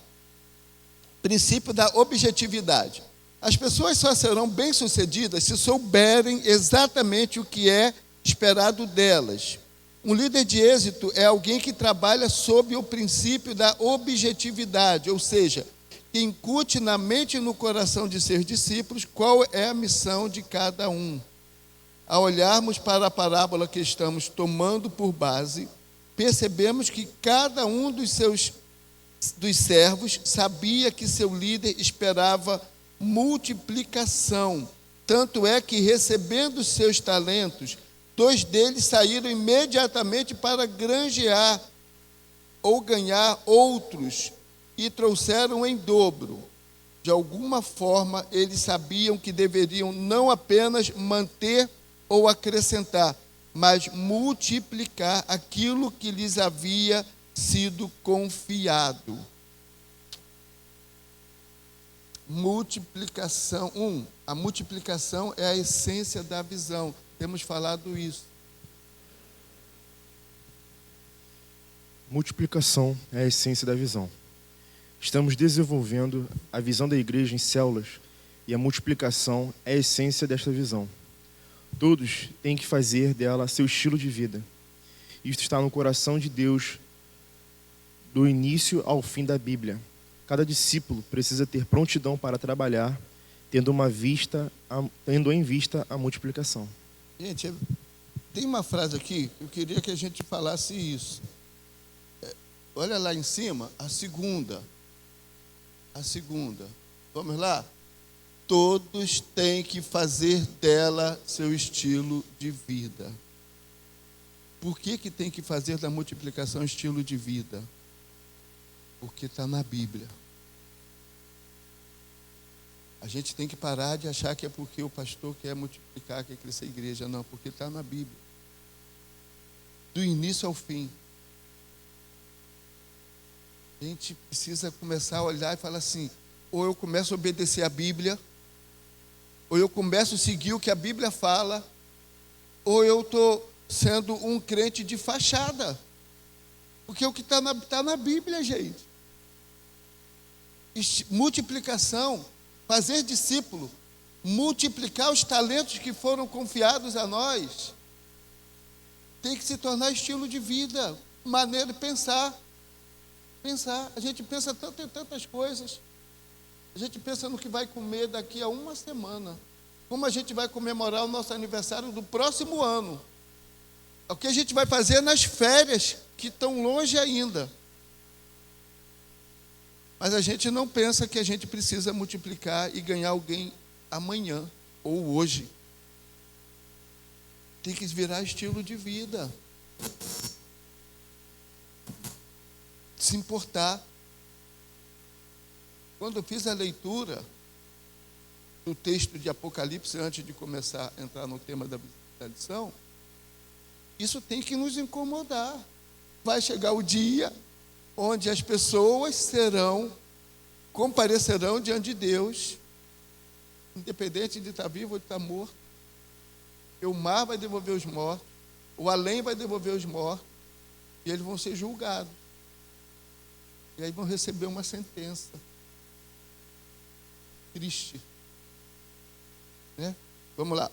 Princípio da objetividade. As pessoas só serão bem-sucedidas se souberem exatamente o que é esperado delas. Um líder de êxito é alguém que trabalha sob o princípio da objetividade, ou seja, que incute na mente e no coração de seus discípulos qual é a missão de cada um. Ao olharmos para a parábola que estamos tomando por base, percebemos que cada um dos servos sabia que seu líder esperava multiplicação. Tanto é que, recebendo seus talentos, 2 deles saíram imediatamente para granjear ou ganhar outros e trouxeram em dobro. De alguma forma, eles sabiam que deveriam não apenas manter ou acrescentar, mas multiplicar aquilo que lhes havia sido confiado. Multiplicação. A multiplicação é a essência da visão. Temos falado isso. Multiplicação é a essência da visão. Estamos desenvolvendo a visão da igreja em células e a multiplicação é a essência desta visão. Todos têm que fazer dela seu estilo de vida. Isso está no coração de Deus, do início ao fim da Bíblia. Cada discípulo precisa ter prontidão para trabalhar, tendo em vista a multiplicação. Gente, tem uma frase aqui que eu queria que a gente falasse isso. Olha lá em cima, a segunda. Vamos lá? Todos têm que fazer dela seu estilo de vida. Por que tem que fazer da multiplicação estilo de vida? Porque está na Bíblia. A gente tem que parar de achar que é porque o pastor quer multiplicar, quer crescer a igreja. Não, porque está na Bíblia. Do início ao fim. A gente precisa começar a olhar e falar assim, ou eu começo a obedecer a Bíblia, ou eu começo a seguir o que a Bíblia fala, ou eu estou sendo um crente de fachada. Porque o que está na Bíblia, gente. Multiplicação, fazer discípulo, multiplicar os talentos que foram confiados a nós, tem que se tornar estilo de vida, maneira de pensar. A gente pensa tanto em tantas coisas. A gente pensa no que vai comer daqui a uma semana. Como a gente vai comemorar o nosso aniversário do próximo ano. O que a gente vai fazer nas férias, que estão longe ainda. Mas a gente não pensa que a gente precisa multiplicar e ganhar alguém amanhã ou hoje. Tem que virar estilo de vida. Se importar. Quando eu fiz a leitura do texto de Apocalipse, antes de começar a entrar no tema da lição, isso tem que nos incomodar. Vai chegar o dia onde as pessoas comparecerão diante de Deus, independente de estar vivo ou de estar morto. O mar vai devolver os mortos, o além vai devolver os mortos, e eles vão ser julgados. E aí vão receber uma sentença triste. Né? Vamos lá.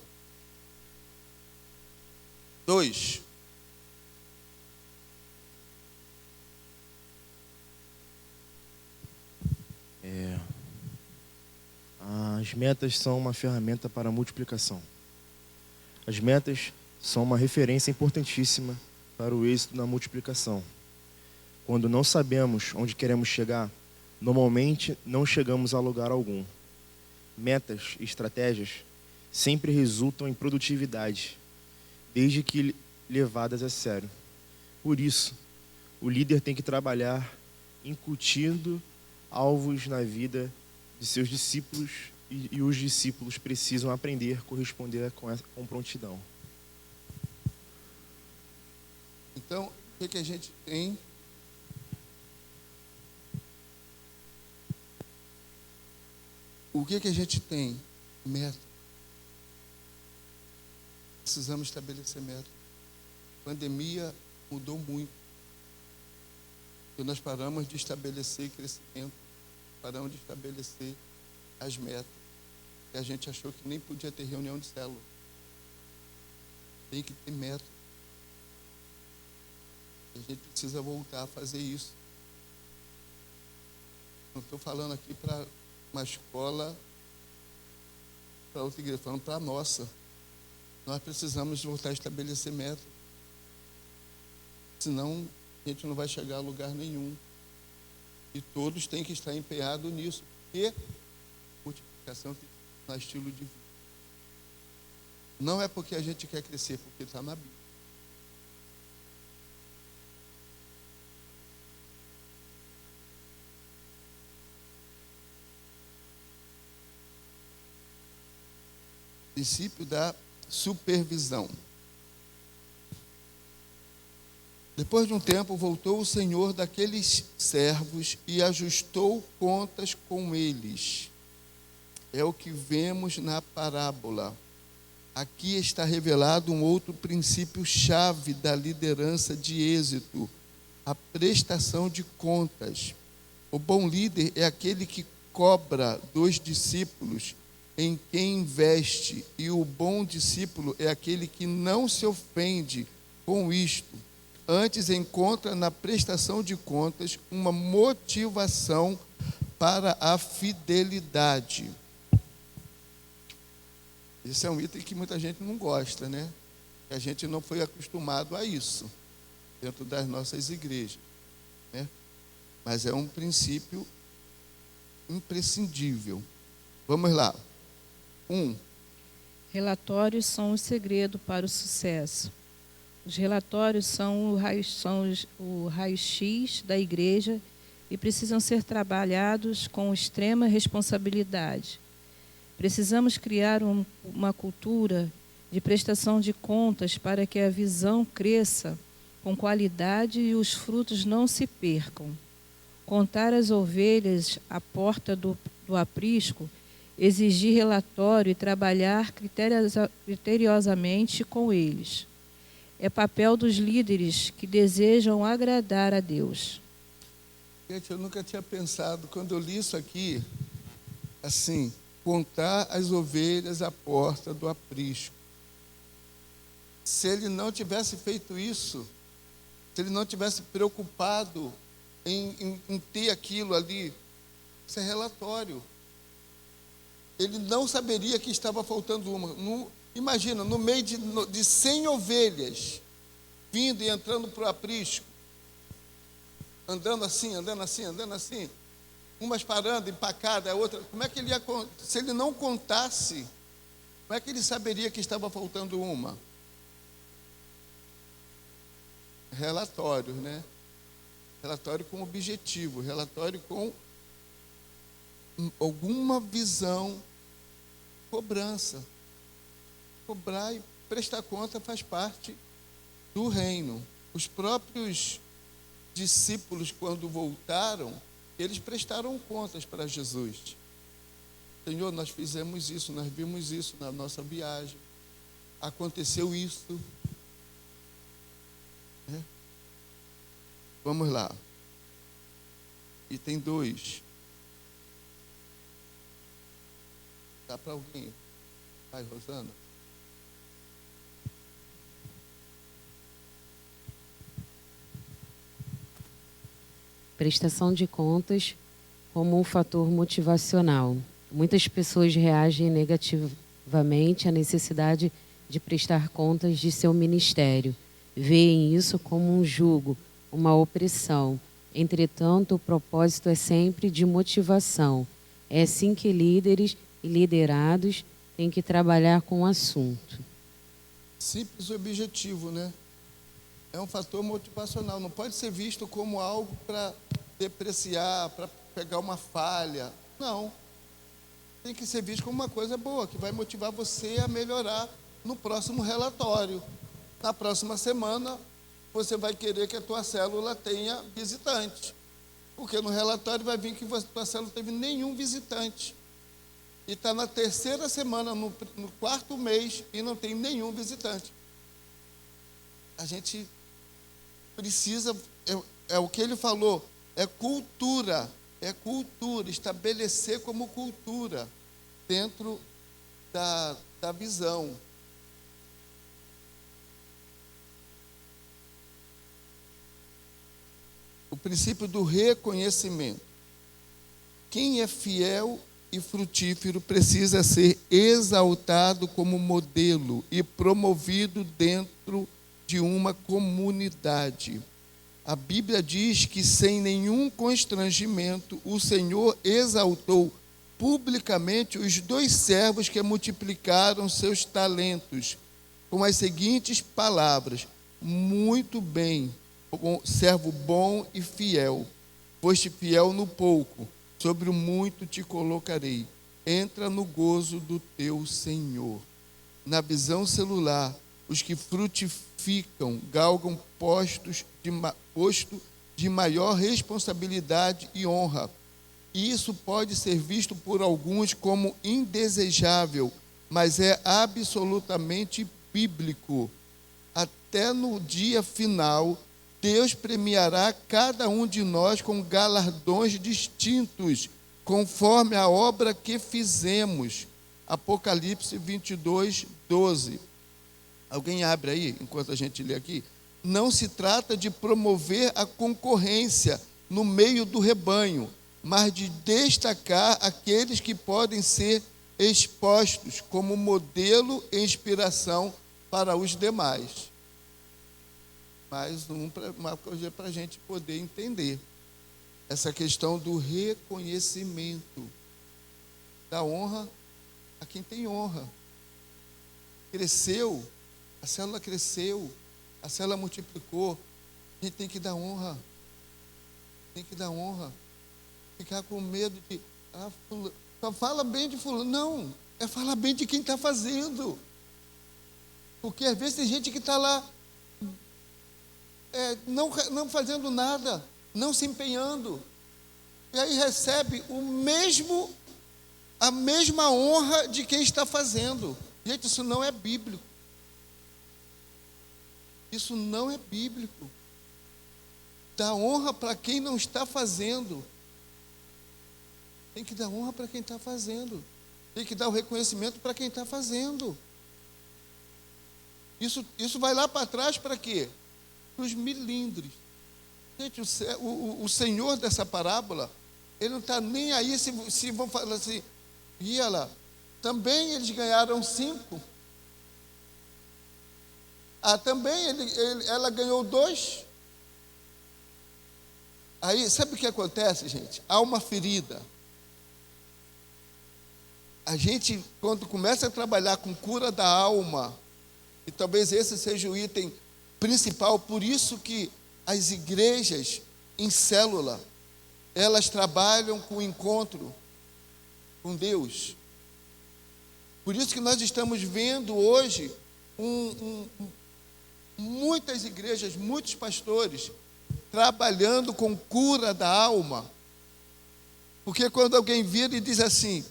2. As metas são uma ferramenta para a multiplicação. As metas são uma referência importantíssima para o êxito na multiplicação. Quando não sabemos onde queremos chegar, normalmente não chegamos a lugar algum. Metas e estratégias sempre resultam em produtividade, desde que levadas a sério. Por isso, o líder tem que trabalhar incutindo alvos na vida de seus discípulos e os discípulos precisam aprender a corresponder com prontidão. Então, o que a gente tem? O que a gente tem? Meta. Precisamos estabelecer meta. A pandemia mudou muito. E nós paramos de estabelecer crescimento, paramos de estabelecer as metas. E a gente achou que nem podia ter reunião de célula. Tem que ter meta. A gente precisa voltar a fazer isso. Não estou falando aqui para uma escola, para outra igreja, falando para a nossa. Nós precisamos voltar a estabelecer metas. Senão, a gente não vai chegar a lugar nenhum. E todos têm que estar empenhados nisso. Porque multiplicação tem que estar no estilo de vida. Não é porque a gente quer crescer, porque está na Bíblia. Princípio da supervisão. Depois de um tempo, voltou o Senhor daqueles servos e ajustou contas com eles. É o que vemos na parábola. Aqui está revelado um outro princípio-chave da liderança de êxito, a prestação de contas. O bom líder é aquele que cobra dos discípulos em quem investe, e o bom discípulo é aquele que não se ofende com isto. Antes encontra na prestação de contas uma motivação para a fidelidade. Esse é um item que muita gente não gosta, né? A gente não foi acostumado a isso dentro das nossas igrejas, né? Mas é um princípio imprescindível. Vamos lá. 1. Relatórios são o segredo para o sucesso. Os relatórios são o raio-x da igreja e precisam ser trabalhados com extrema responsabilidade. Precisamos criar uma cultura de prestação de contas para que a visão cresça com qualidade e os frutos não se percam. Contar as ovelhas à porta do aprisco, exigir relatório e trabalhar criteriosamente com eles. É papel dos líderes que desejam agradar a Deus. Gente, eu nunca tinha pensado, quando eu li isso aqui, assim, contar as ovelhas à porta do aprisco. Se ele não tivesse feito isso, se ele não tivesse preocupado em ter aquilo ali, isso é relatório. Ele não saberia que estava faltando uma. Imagina, no meio de 100 ovelhas, vindo e entrando para o aprisco, andando assim, umas parando, empacada, a outra. Como é que ele ia, se ele não contasse, como é que ele saberia que estava faltando uma? Relatório, né? Relatório com objetivo, relatório com alguma visão, cobrança. Cobrar e prestar conta faz parte do reino. Os próprios discípulos, quando voltaram, eles prestaram contas para Jesus. Senhor, nós fizemos isso, nós vimos isso na nossa viagem. Aconteceu isso. Vamos lá. Item 2. Dá para alguém? Vai, Rosana. Prestação de contas como um fator motivacional. Muitas pessoas reagem negativamente à necessidade de prestar contas de seu ministério. Veem isso como um jugo, uma opressão. Entretanto, o propósito é sempre de motivação. É assim que líderes e liderados têm que trabalhar com o assunto. Simples e objetivo, né? É um fator motivacional, não pode ser visto como algo para depreciar, para pegar uma falha. Não. Tem que ser visto como uma coisa boa, que vai motivar você a melhorar no próximo relatório. Na próxima semana, você vai querer que a tua célula tenha visitante. Porque no relatório vai vir que a tua célula não teve nenhum visitante. E está na terceira semana, no quarto mês, e não tem nenhum visitante. A gente precisa é o que ele falou, é cultura, estabelecer como cultura dentro da visão. O princípio do reconhecimento. Quem é fiel e frutífero precisa ser exaltado como modelo e promovido dentro de uma comunidade. A Bíblia diz que, sem nenhum constrangimento, o Senhor exaltou publicamente os 2 servos que multiplicaram seus talentos, com as seguintes palavras: muito bem, servo bom e fiel. Foste fiel no pouco, sobre o muito te colocarei. Entra no gozo do teu Senhor. Na visão celular, os que frutificam galgam posto de maior responsabilidade e honra. E isso pode ser visto por alguns como indesejável, mas é absolutamente bíblico. Até no dia final, Deus premiará cada um de nós com galardões distintos, conforme a obra que fizemos. Apocalipse 22, 12. Alguém abre aí, enquanto a gente lê aqui. Não se trata de promover a concorrência no meio do rebanho, mas de destacar aqueles que podem ser expostos como modelo e inspiração para os demais. Mais uma coisa para a gente poder entender. Essa questão do reconhecimento, da honra a quem tem honra. Cresceu, a célula cresceu, a célula multiplicou, a gente tem que dar honra. Tem que dar honra. Ficar com medo de, só fala bem de fulano. Não, é falar bem de quem está fazendo. Porque às vezes tem gente que está lá, não fazendo nada, não se empenhando, e aí recebe a mesma honra de quem está fazendo. Gente, isso não é bíblico. Isso não é bíblico. Dá honra para quem não está fazendo. Tem que dar honra para quem está fazendo. Tem que dar o reconhecimento para quem está fazendo. Isso vai lá para trás para quê? Para os milindres. Gente, o Senhor dessa parábola, ele não está nem aí se vão falar assim, e lá, também eles ganharam 5. Também ela ganhou 2. Aí, sabe o que acontece, gente? Há uma ferida. A gente, quando começa a trabalhar com cura da alma, e talvez esse seja o item principal, por isso que as igrejas em célula, elas trabalham com o encontro com Deus. Por isso que nós estamos vendo hoje muitas igrejas, muitos pastores trabalhando com cura da alma. Porque quando alguém vira e diz assim,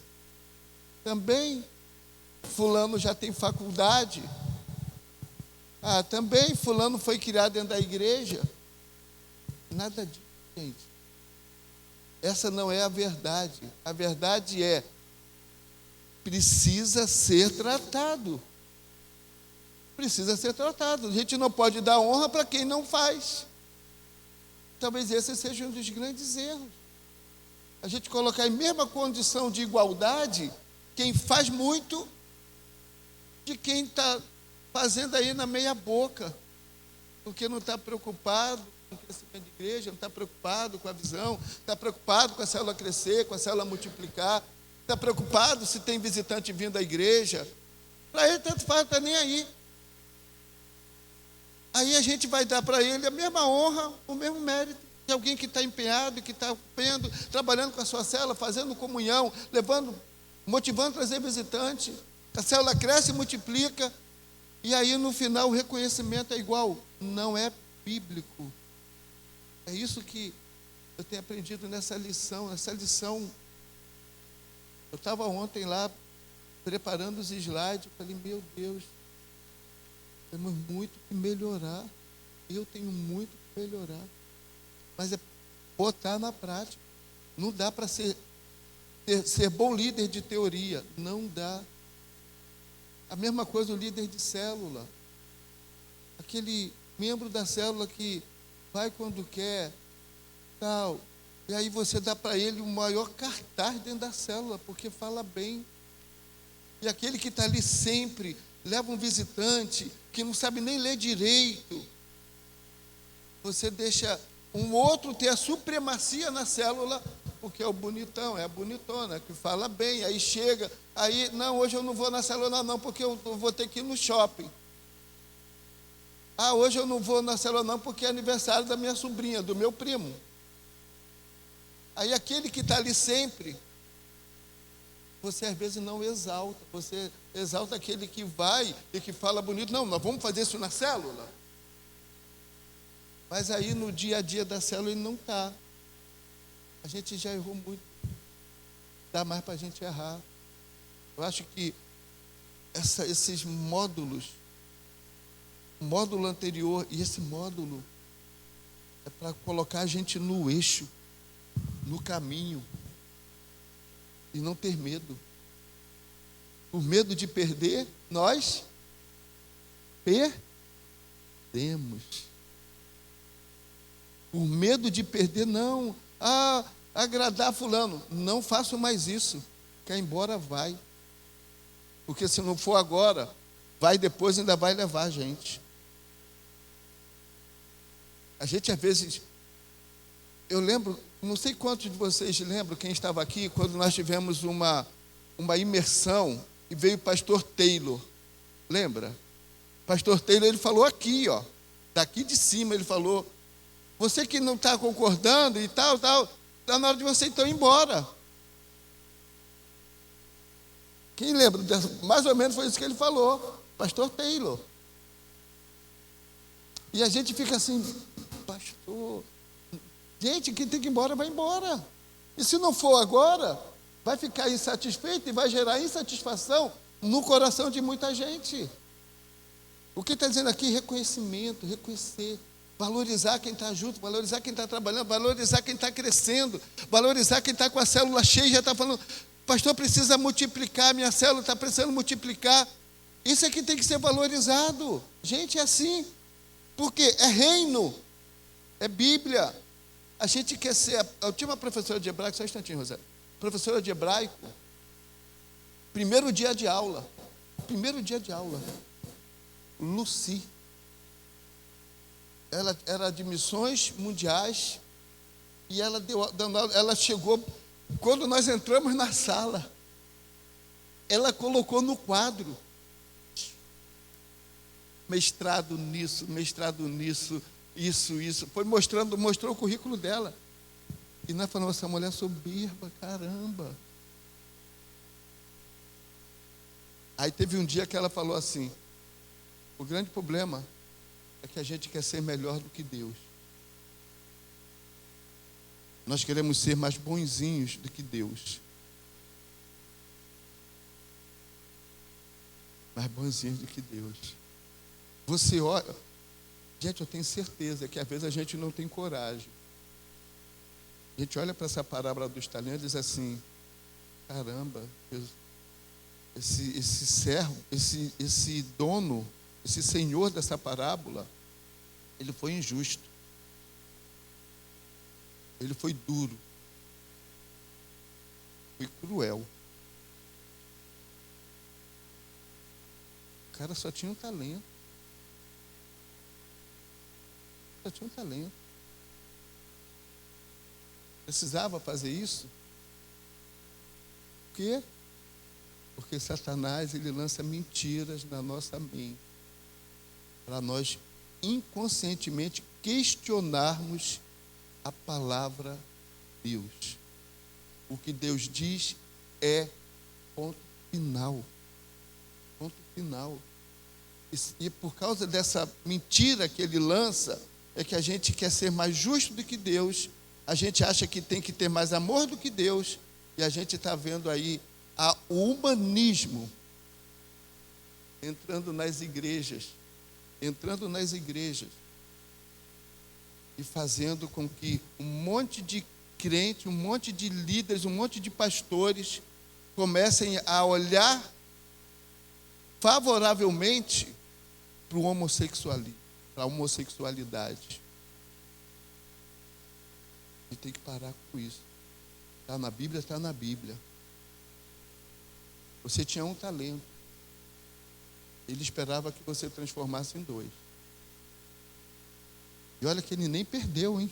também fulano já tem faculdade, também fulano foi criado dentro da igreja. Nada disso, gente. Essa não é a verdade. A verdade é, precisa ser tratado. Precisa ser tratado. A gente não pode dar honra para quem não faz. Talvez esse seja um dos grandes erros. A gente colocar em mesma condição de igualdade quem faz muito de quem está fazendo aí na meia boca, porque não está preocupado com o crescimento de igreja, não está preocupado com a visão, está preocupado com a célula crescer, com a célula multiplicar, está preocupado se tem visitante vindo à igreja. Para ele tanto faz, está nem aí. Aí a gente vai dar para ele a mesma honra, o mesmo mérito de alguém que está empenhado, que está trabalhando com a sua célula, fazendo comunhão, motivando a trazer visitante. A célula cresce e multiplica, e aí no final o reconhecimento é igual. Não é bíblico. É isso que eu tenho aprendido nessa lição. Eu estava ontem lá preparando os slides, eu falei, meu Deus, temos muito que melhorar. Eu tenho muito que melhorar. mas é botar na prática. Não dá para ser bom líder de teoria, não dá. A mesma coisa o líder de célula, aquele membro da célula que vai quando quer, tal, e aí você dá para ele o maior cartaz dentro da célula, porque fala bem. E aquele que está ali sempre, leva um visitante, que não sabe nem ler direito, você deixa um outro ter a supremacia na célula, porque é o bonitão, é a bonitona, que fala bem, aí chega, aí, não, hoje eu não vou na célula não, porque eu vou ter que ir no shopping. Ah, hoje eu não vou na célula não, porque é aniversário da minha sobrinha, do meu primo. Aí aquele que está ali sempre, você às vezes não exalta, você exalta aquele que vai e que fala bonito, não, nós vamos fazer isso na célula. Mas aí no dia a dia da célula ele não está. A gente já errou muito. Dá mais para a gente errar. Eu acho que esses módulos, o módulo anterior e esse módulo, é para colocar a gente no eixo, no caminho, e não ter medo. Por medo de perder, nós perdemos. Por medo de perder, não. Agradar fulano, não faço mais isso. Quer ir embora, vai. Porque se não for agora, vai depois, ainda vai levar a gente. A gente às vezes, eu lembro, não sei quantos de vocês lembram, quem estava aqui, quando nós tivemos uma imersão, e veio o pastor Taylor. Lembra? Pastor Taylor, ele falou aqui, ó, daqui de cima, ele falou, você que não está concordando e tal, está na hora de você então ir embora. Quem lembra? Mais ou menos foi isso que ele falou, pastor Taylor. E a gente fica assim, pastor, gente, quem tem que ir embora, vai embora. E se não for agora, vai ficar insatisfeito e vai gerar insatisfação no coração de muita gente. O que está dizendo aqui? Reconhecimento, reconhecer. Valorizar quem está junto, valorizar quem está trabalhando, valorizar quem está crescendo, valorizar quem está com a célula cheia e já está falando, pastor, precisa multiplicar, minha célula está precisando multiplicar. Isso é que tem que ser valorizado. Gente, é assim. Porque é reino, é Bíblia. A gente quer ser. Eu tinha uma professora de hebraico, só um instantinho, Rosé. Professora de hebraico, primeiro dia de aula, Luci. Ela era de missões mundiais e ela chegou, quando nós entramos na sala, ela colocou no quadro mestrado nisso, isso, mostrou o currículo dela. E nós falamos, essa mulher soberba, caramba. Aí teve um dia que ela falou assim, o grande problema é que a gente quer ser melhor do que Deus. Nós queremos ser mais bonzinhos do que Deus. Mais bonzinhos do que Deus. Você olha, gente, eu tenho certeza que às vezes a gente não tem coragem. A gente olha para essa parábola dos talentos e diz assim, caramba, esse servo, esse dono, esse senhor dessa parábola, ele foi injusto. Ele foi duro. Foi cruel. O cara só tinha um talento. Só tinha um talento. Precisava fazer isso? Por quê? Porque Satanás, ele lança mentiras na nossa mente, para nós inconscientemente questionarmos a palavra de Deus. O que Deus diz é ponto final. Ponto final. E por causa dessa mentira que ele lança, é que a gente quer ser mais justo do que Deus, a gente acha que tem que ter mais amor do que Deus, e a gente está vendo aí o humanismo entrando nas igrejas. e fazendo com que um monte de crentes, um monte de líderes, um monte de pastores comecem a olhar favoravelmente para o homossexualismo, para a homossexualidade. A gente tem que parar com isso. Está na Bíblia, está na Bíblia. Você tinha um talento. Ele esperava que você transformasse em 2. E olha que ele nem perdeu, hein?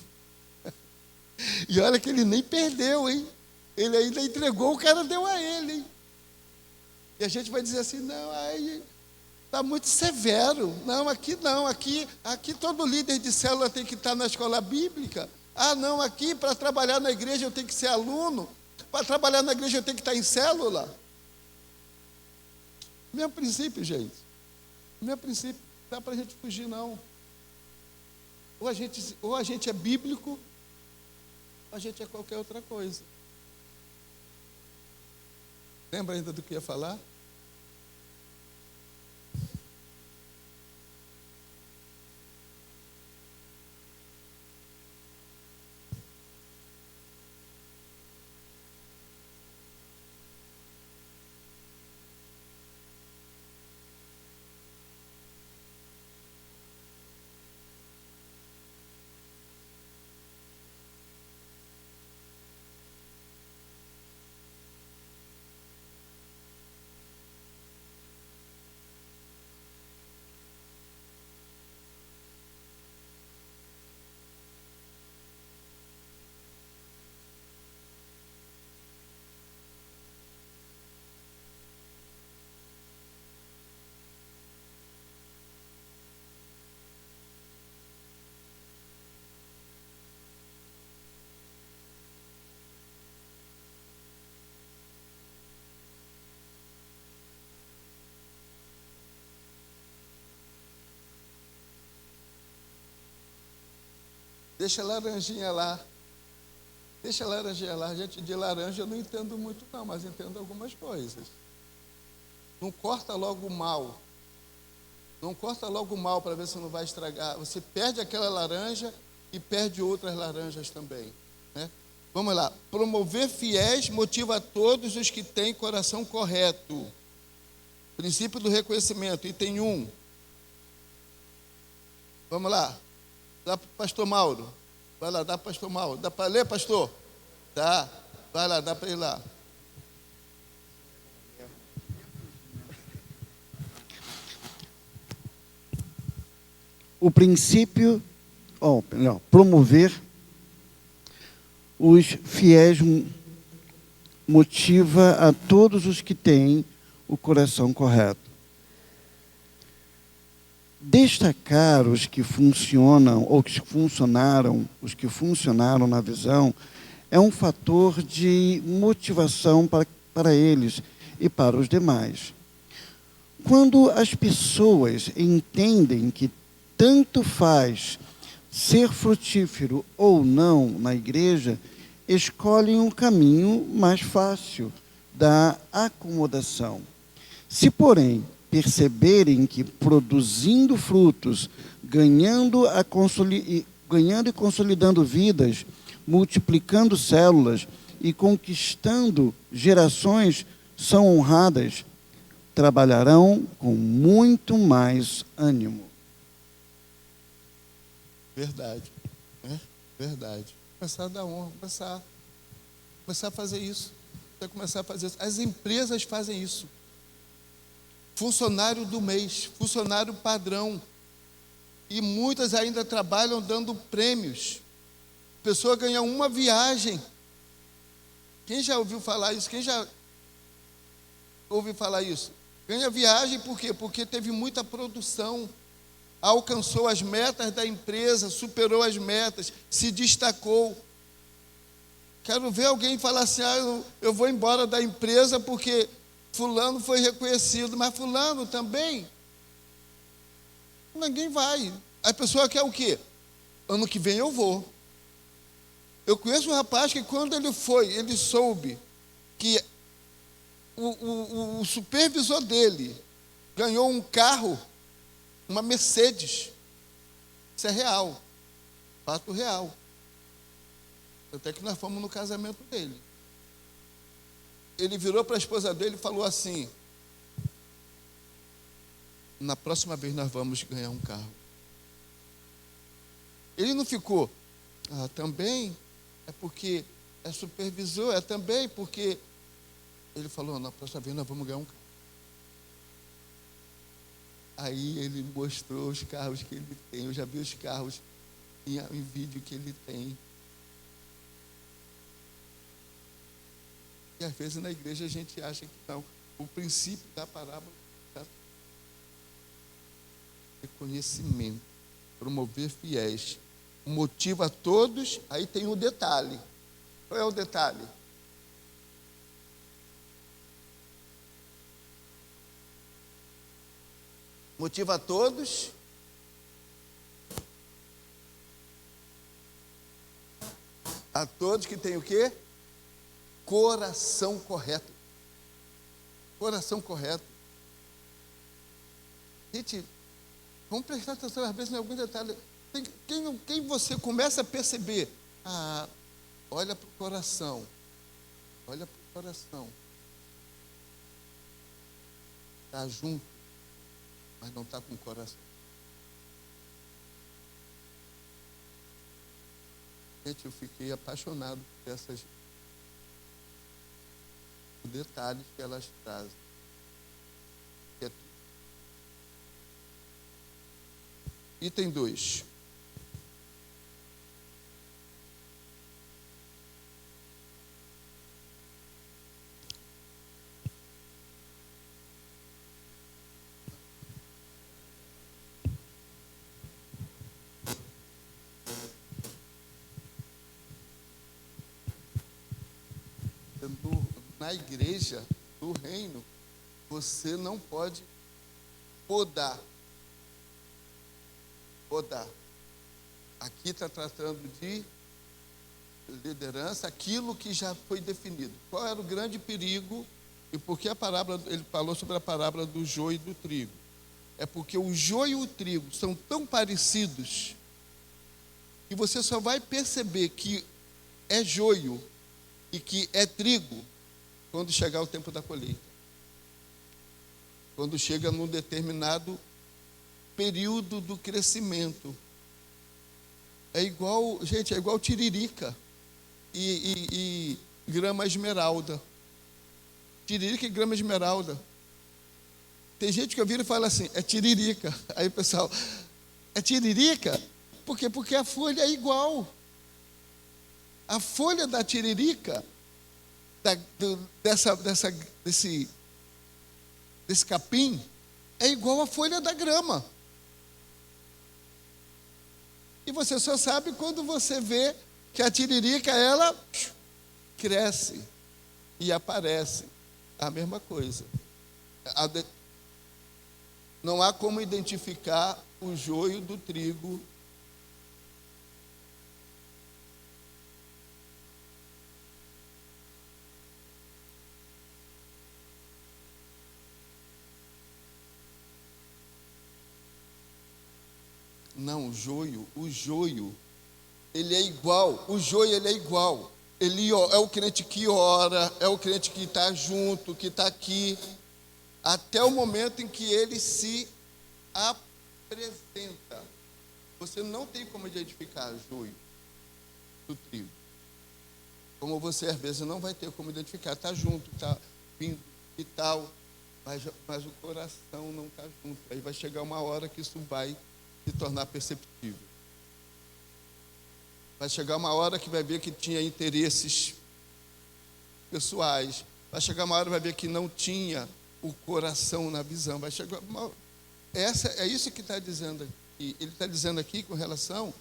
E olha que ele nem perdeu, hein? Ele ainda entregou, o cara deu a ele, hein? E a gente vai dizer assim, não, aí está muito severo. Não, aqui não, aqui todo líder de célula tem que estar na escola bíblica. Ah, não, aqui para trabalhar na igreja eu tenho que ser aluno. Para trabalhar na igreja eu tenho que estar em célula. Mesmo princípio, gente. Mesmo princípio. Não dá para a gente fugir, não. Ou a gente é bíblico, ou a gente é qualquer outra coisa. Lembra ainda do que ia falar? Deixa a laranjinha lá. Deixa a laranjinha lá. Gente, de laranja eu não entendo muito não, mas entendo algumas coisas. Não corta logo o mal. Não corta logo o mal para ver se não vai estragar. Você perde aquela laranja e perde outras laranjas também, né? Vamos lá. Promover fiéis motiva a todos os que têm coração correto. Princípio do reconhecimento, item 1. Vamos lá. Dá para o pastor Mauro. Vai lá, dá para o pastor Mauro. Dá para ler, pastor? Dá. Vai lá, dá para ir lá. O princípio, promover os fiéis motiva a todos os que têm o coração correto. Destacar os que funcionam, ou que funcionaram, os que funcionaram na visão, é um fator de motivação para eles e para os demais. Quando as pessoas entendem que tanto faz ser frutífero ou não na igreja, escolhem um caminho mais fácil da acomodação. Se, porém, perceberem que produzindo frutos, ganhando e consolidando vidas, multiplicando células e conquistando gerações são honradas, trabalharão com muito mais ânimo. Verdade, né? Verdade. Começar a dar honra, começar a fazer isso. Começar a fazer isso. As empresas fazem isso. Funcionário do mês, funcionário padrão. E muitas ainda trabalham dando prêmios. A pessoa ganha uma viagem. Quem já ouviu falar isso? Quem já ouviu falar isso? Ganha viagem por quê? Porque teve muita produção. Alcançou as metas da empresa, superou as metas, se destacou. Quero ver alguém falar assim, eu vou embora da empresa porque fulano foi reconhecido, mas fulano também. Ninguém vai. A pessoa quer o quê? Ano que vem eu vou. Eu conheço um rapaz que quando ele soube que o supervisor dele ganhou um carro, uma Mercedes. Isso é real. Fato real. Até que nós fomos no casamento dele. Ele virou para a esposa dele e falou assim: na próxima vez nós vamos ganhar um carro. Ele não ficou, também é porque é supervisor, é também porque... Ele falou, na próxima vez nós vamos ganhar um carro. Aí ele mostrou os carros que ele tem. Eu já vi os carros em vídeo que ele tem. E às vezes na igreja a gente acha que não. O princípio da parábola é reconhecimento, promover fiéis, motiva a todos. Aí tem um detalhe. Qual é o detalhe? Motiva a todos. A todos que tem o quê? Coração correto. Coração correto. Gente, vamos prestar atenção às vezes em algum detalhe. Quem você começa a perceber? Olha para o coração. Olha para o coração. Está junto, mas não está com o coração. Gente, eu fiquei apaixonado por essas detalhes que elas trazem. Item 2. Na igreja do reino, você não pode podar. Aqui está tratando de liderança, aquilo que já foi definido. Qual era o grande perigo? E por que a parábola, ele falou sobre a parábola do joio e do trigo? É porque o joio e o trigo são tão parecidos que você só vai perceber que é joio e que é trigo quando chegar o tempo da colheita. Quando chega num determinado período do crescimento. É igual, gente, é igual tiririca e grama esmeralda. Tiririca e grama esmeralda. Tem gente que eu viro e fala assim, é tiririca. Aí o pessoal, é tiririca? Por quê? Porque a folha é igual. A folha da tiririca, desse capim, é igual à folha da grama. E você só sabe quando você vê que a tiririca, ela cresce e aparece. A mesma coisa. Não há como identificar o joio do trigo. Não, o joio, ele é igual, o joio ele é igual. Ele é o crente que ora, é o crente que está junto, que está aqui, até o momento em que ele se apresenta. Você não tem como identificar o joio do trigo. Como você às vezes não vai ter como identificar, está junto, está vindo e tal, mas o coração não está junto. Aí vai chegar uma hora que isso vai se tornar perceptível. Vai chegar uma hora que vai ver que tinha interesses pessoais. Vai chegar uma hora que vai ver que não tinha o coração na visão. Vai chegar é isso que está dizendo aqui. Ele está dizendo aqui com relação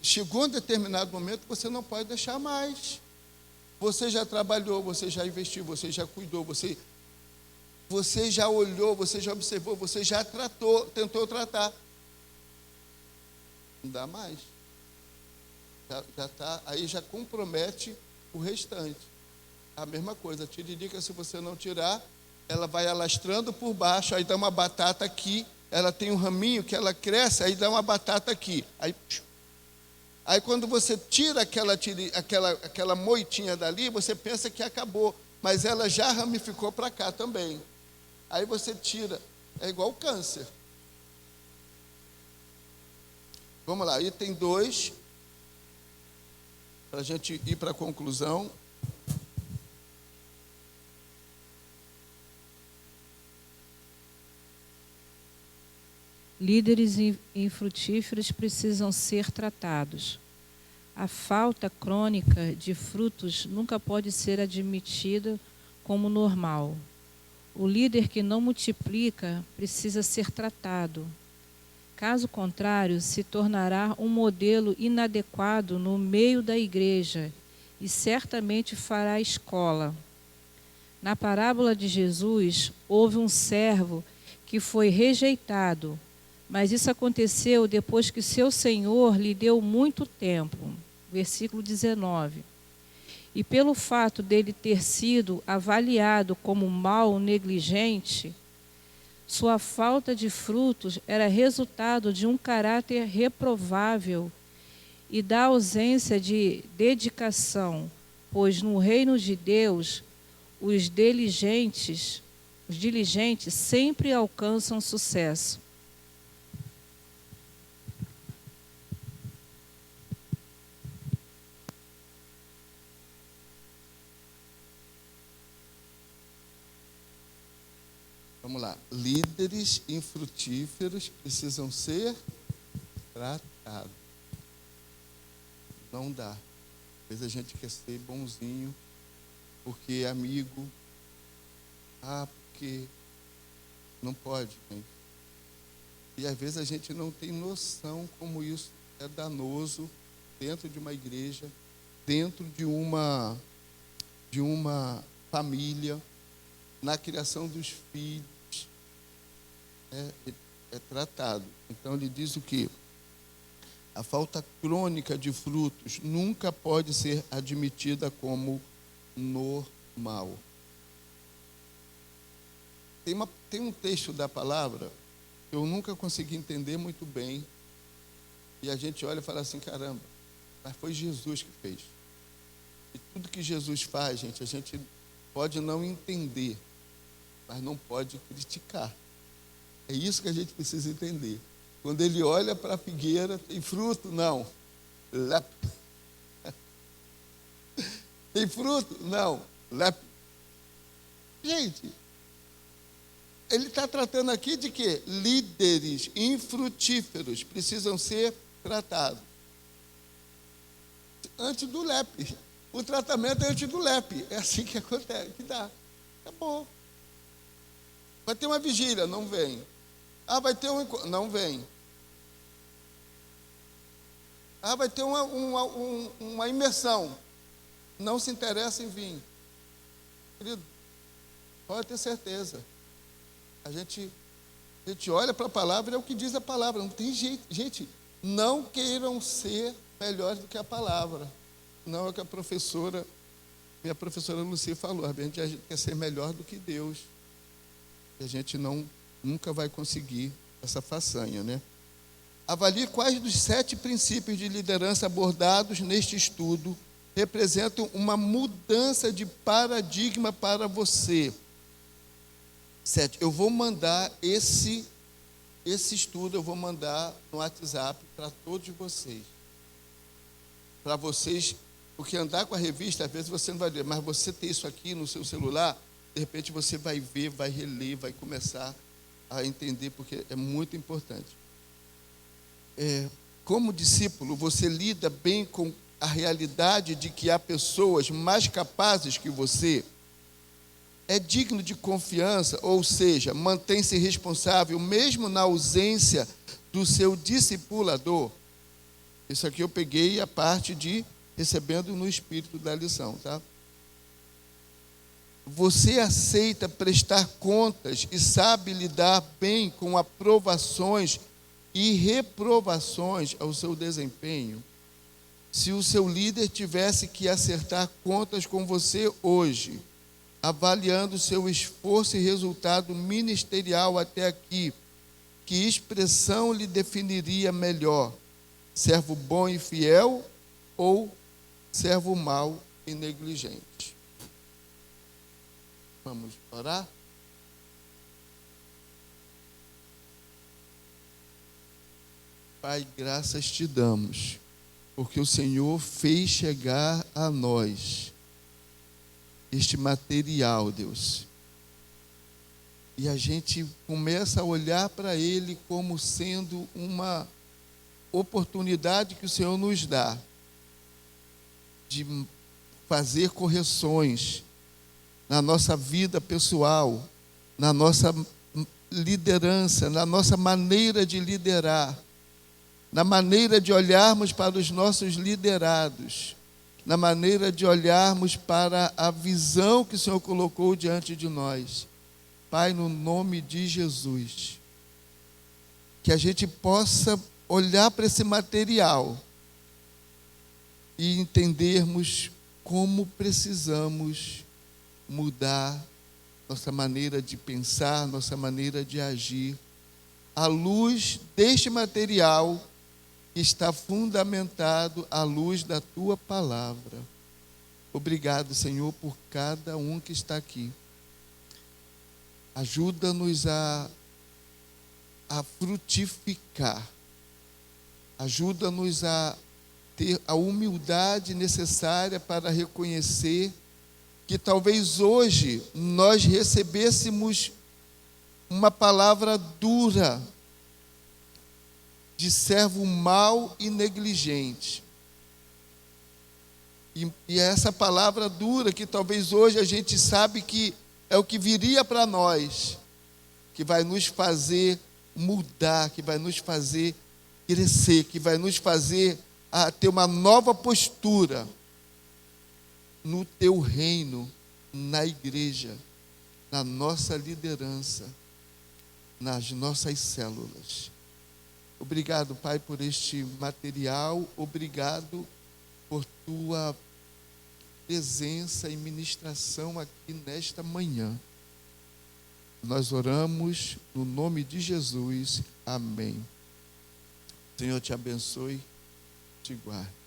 chegou um determinado momento que você não pode deixar mais. Você já trabalhou, você já investiu, você já cuidou, você já olhou, você já observou, você já tratou, tentou tratar. Não dá mais. Já tá, aí já compromete o restante. A mesma coisa, a tiririca, se você não tirar, ela vai alastrando por baixo, aí dá uma batata aqui, ela tem um raminho que ela cresce, aí dá uma batata aqui. Aí quando você tira aquela moitinha dali, você pensa que acabou, mas ela já ramificou para cá também. Aí você tira, é igual o câncer. Vamos lá, item 2, para a gente ir para a conclusão. Líderes infrutíferos precisam ser tratados. A falta crônica de frutos nunca pode ser admitida como normal. O líder que não multiplica precisa ser tratado. Caso contrário, se tornará um modelo inadequado no meio da igreja e certamente fará escola. Na parábola de Jesus, houve um servo que foi rejeitado, mas isso aconteceu depois que seu senhor lhe deu muito tempo. Versículo 19. E pelo fato dele ter sido avaliado como mau negligente, sua falta de frutos era resultado de um caráter reprovável e da ausência de dedicação, pois no reino de Deus os diligentes sempre alcançam sucesso. Vamos lá. Líderes infrutíferos precisam ser tratados. Não dá. Às vezes a gente quer ser bonzinho, porque é amigo. Porque não pode, gente. E às vezes a gente não tem noção como isso é danoso dentro de uma igreja, dentro de uma família, na criação dos filhos. É tratado. Então ele diz o quê? A falta crônica de frutos nunca pode ser admitida como normal. Tem um texto da palavra que eu nunca consegui entender muito bem, e a gente olha e fala assim, caramba, mas foi Jesus que fez. E tudo que Jesus faz, gente, a gente pode não entender, mas não pode criticar. É isso que a gente precisa entender. Quando ele olha para a figueira, tem fruto? Não. Lepe. Tem fruto? Não. Lepe. Gente, ele está tratando aqui de quê? Líderes infrutíferos precisam ser tratados. Antes do lepe. O tratamento é antes do lepe. É assim que acontece, que dá. Acabou. Vai ter uma vigília, não vem. Vai ter não vem. Vai ter uma imersão. Não se interessa em vir. Querido, pode ter certeza. A gente olha para a palavra, é o que diz a palavra. Não tem jeito. Gente, não queiram ser melhores do que a palavra. Não é o que minha professora Lucia falou. A gente quer ser melhor do que Deus. E a gente nunca vai conseguir essa façanha, né? Avalie quais dos 7 princípios de liderança abordados neste estudo representam uma mudança de paradigma para você. 7. Eu vou mandar esse estudo, eu vou mandar no WhatsApp para todos vocês. Para vocês, porque andar com a revista, às vezes você não vai ler, mas você ter isso aqui no seu celular, de repente você vai ver, vai reler, vai começar a entender, porque é muito importante. Como discípulo, você lida bem com a realidade de que há pessoas mais capazes que você? É digno de confiança, ou seja, mantém-se responsável mesmo na ausência do seu discipulador? Isso aqui eu peguei a parte de recebendo no espírito da lição, tá? Você aceita prestar contas e sabe lidar bem com aprovações e reprovações ao seu desempenho? Se o seu líder tivesse que acertar contas com você hoje, avaliando seu esforço e resultado ministerial até aqui, que expressão lhe definiria melhor? Servo bom e fiel ou servo mau e negligente? Vamos orar? Pai, graças te damos, porque o Senhor fez chegar a nós este material, Deus. E a gente começa a olhar para ele como sendo uma oportunidade que o Senhor nos dá de fazer correções na nossa vida pessoal, na nossa liderança, na nossa maneira de liderar, na maneira de olharmos para os nossos liderados, na maneira de olharmos para a visão que o Senhor colocou diante de nós. Pai, no nome de Jesus, que a gente possa olhar para esse material e entendermos como precisamos mudar nossa maneira de pensar, nossa maneira de agir, à luz deste material que está fundamentado à luz da Tua palavra. Obrigado, Senhor, por cada um que está aqui. Ajuda-nos a frutificar. Ajuda-nos a ter a humildade necessária para reconhecer que talvez hoje nós recebêssemos uma palavra dura de servo mau e negligente. E essa palavra dura que talvez hoje a gente sabe que é o que viria para nós, que vai nos fazer mudar, que vai nos fazer crescer, que vai nos fazer a ter uma nova postura no Teu reino, na igreja, na nossa liderança, nas nossas células. Obrigado, Pai, por este material. Obrigado por Tua presença e ministração aqui nesta manhã. Nós oramos no nome de Jesus. Amém. Senhor te abençoe, te guarde.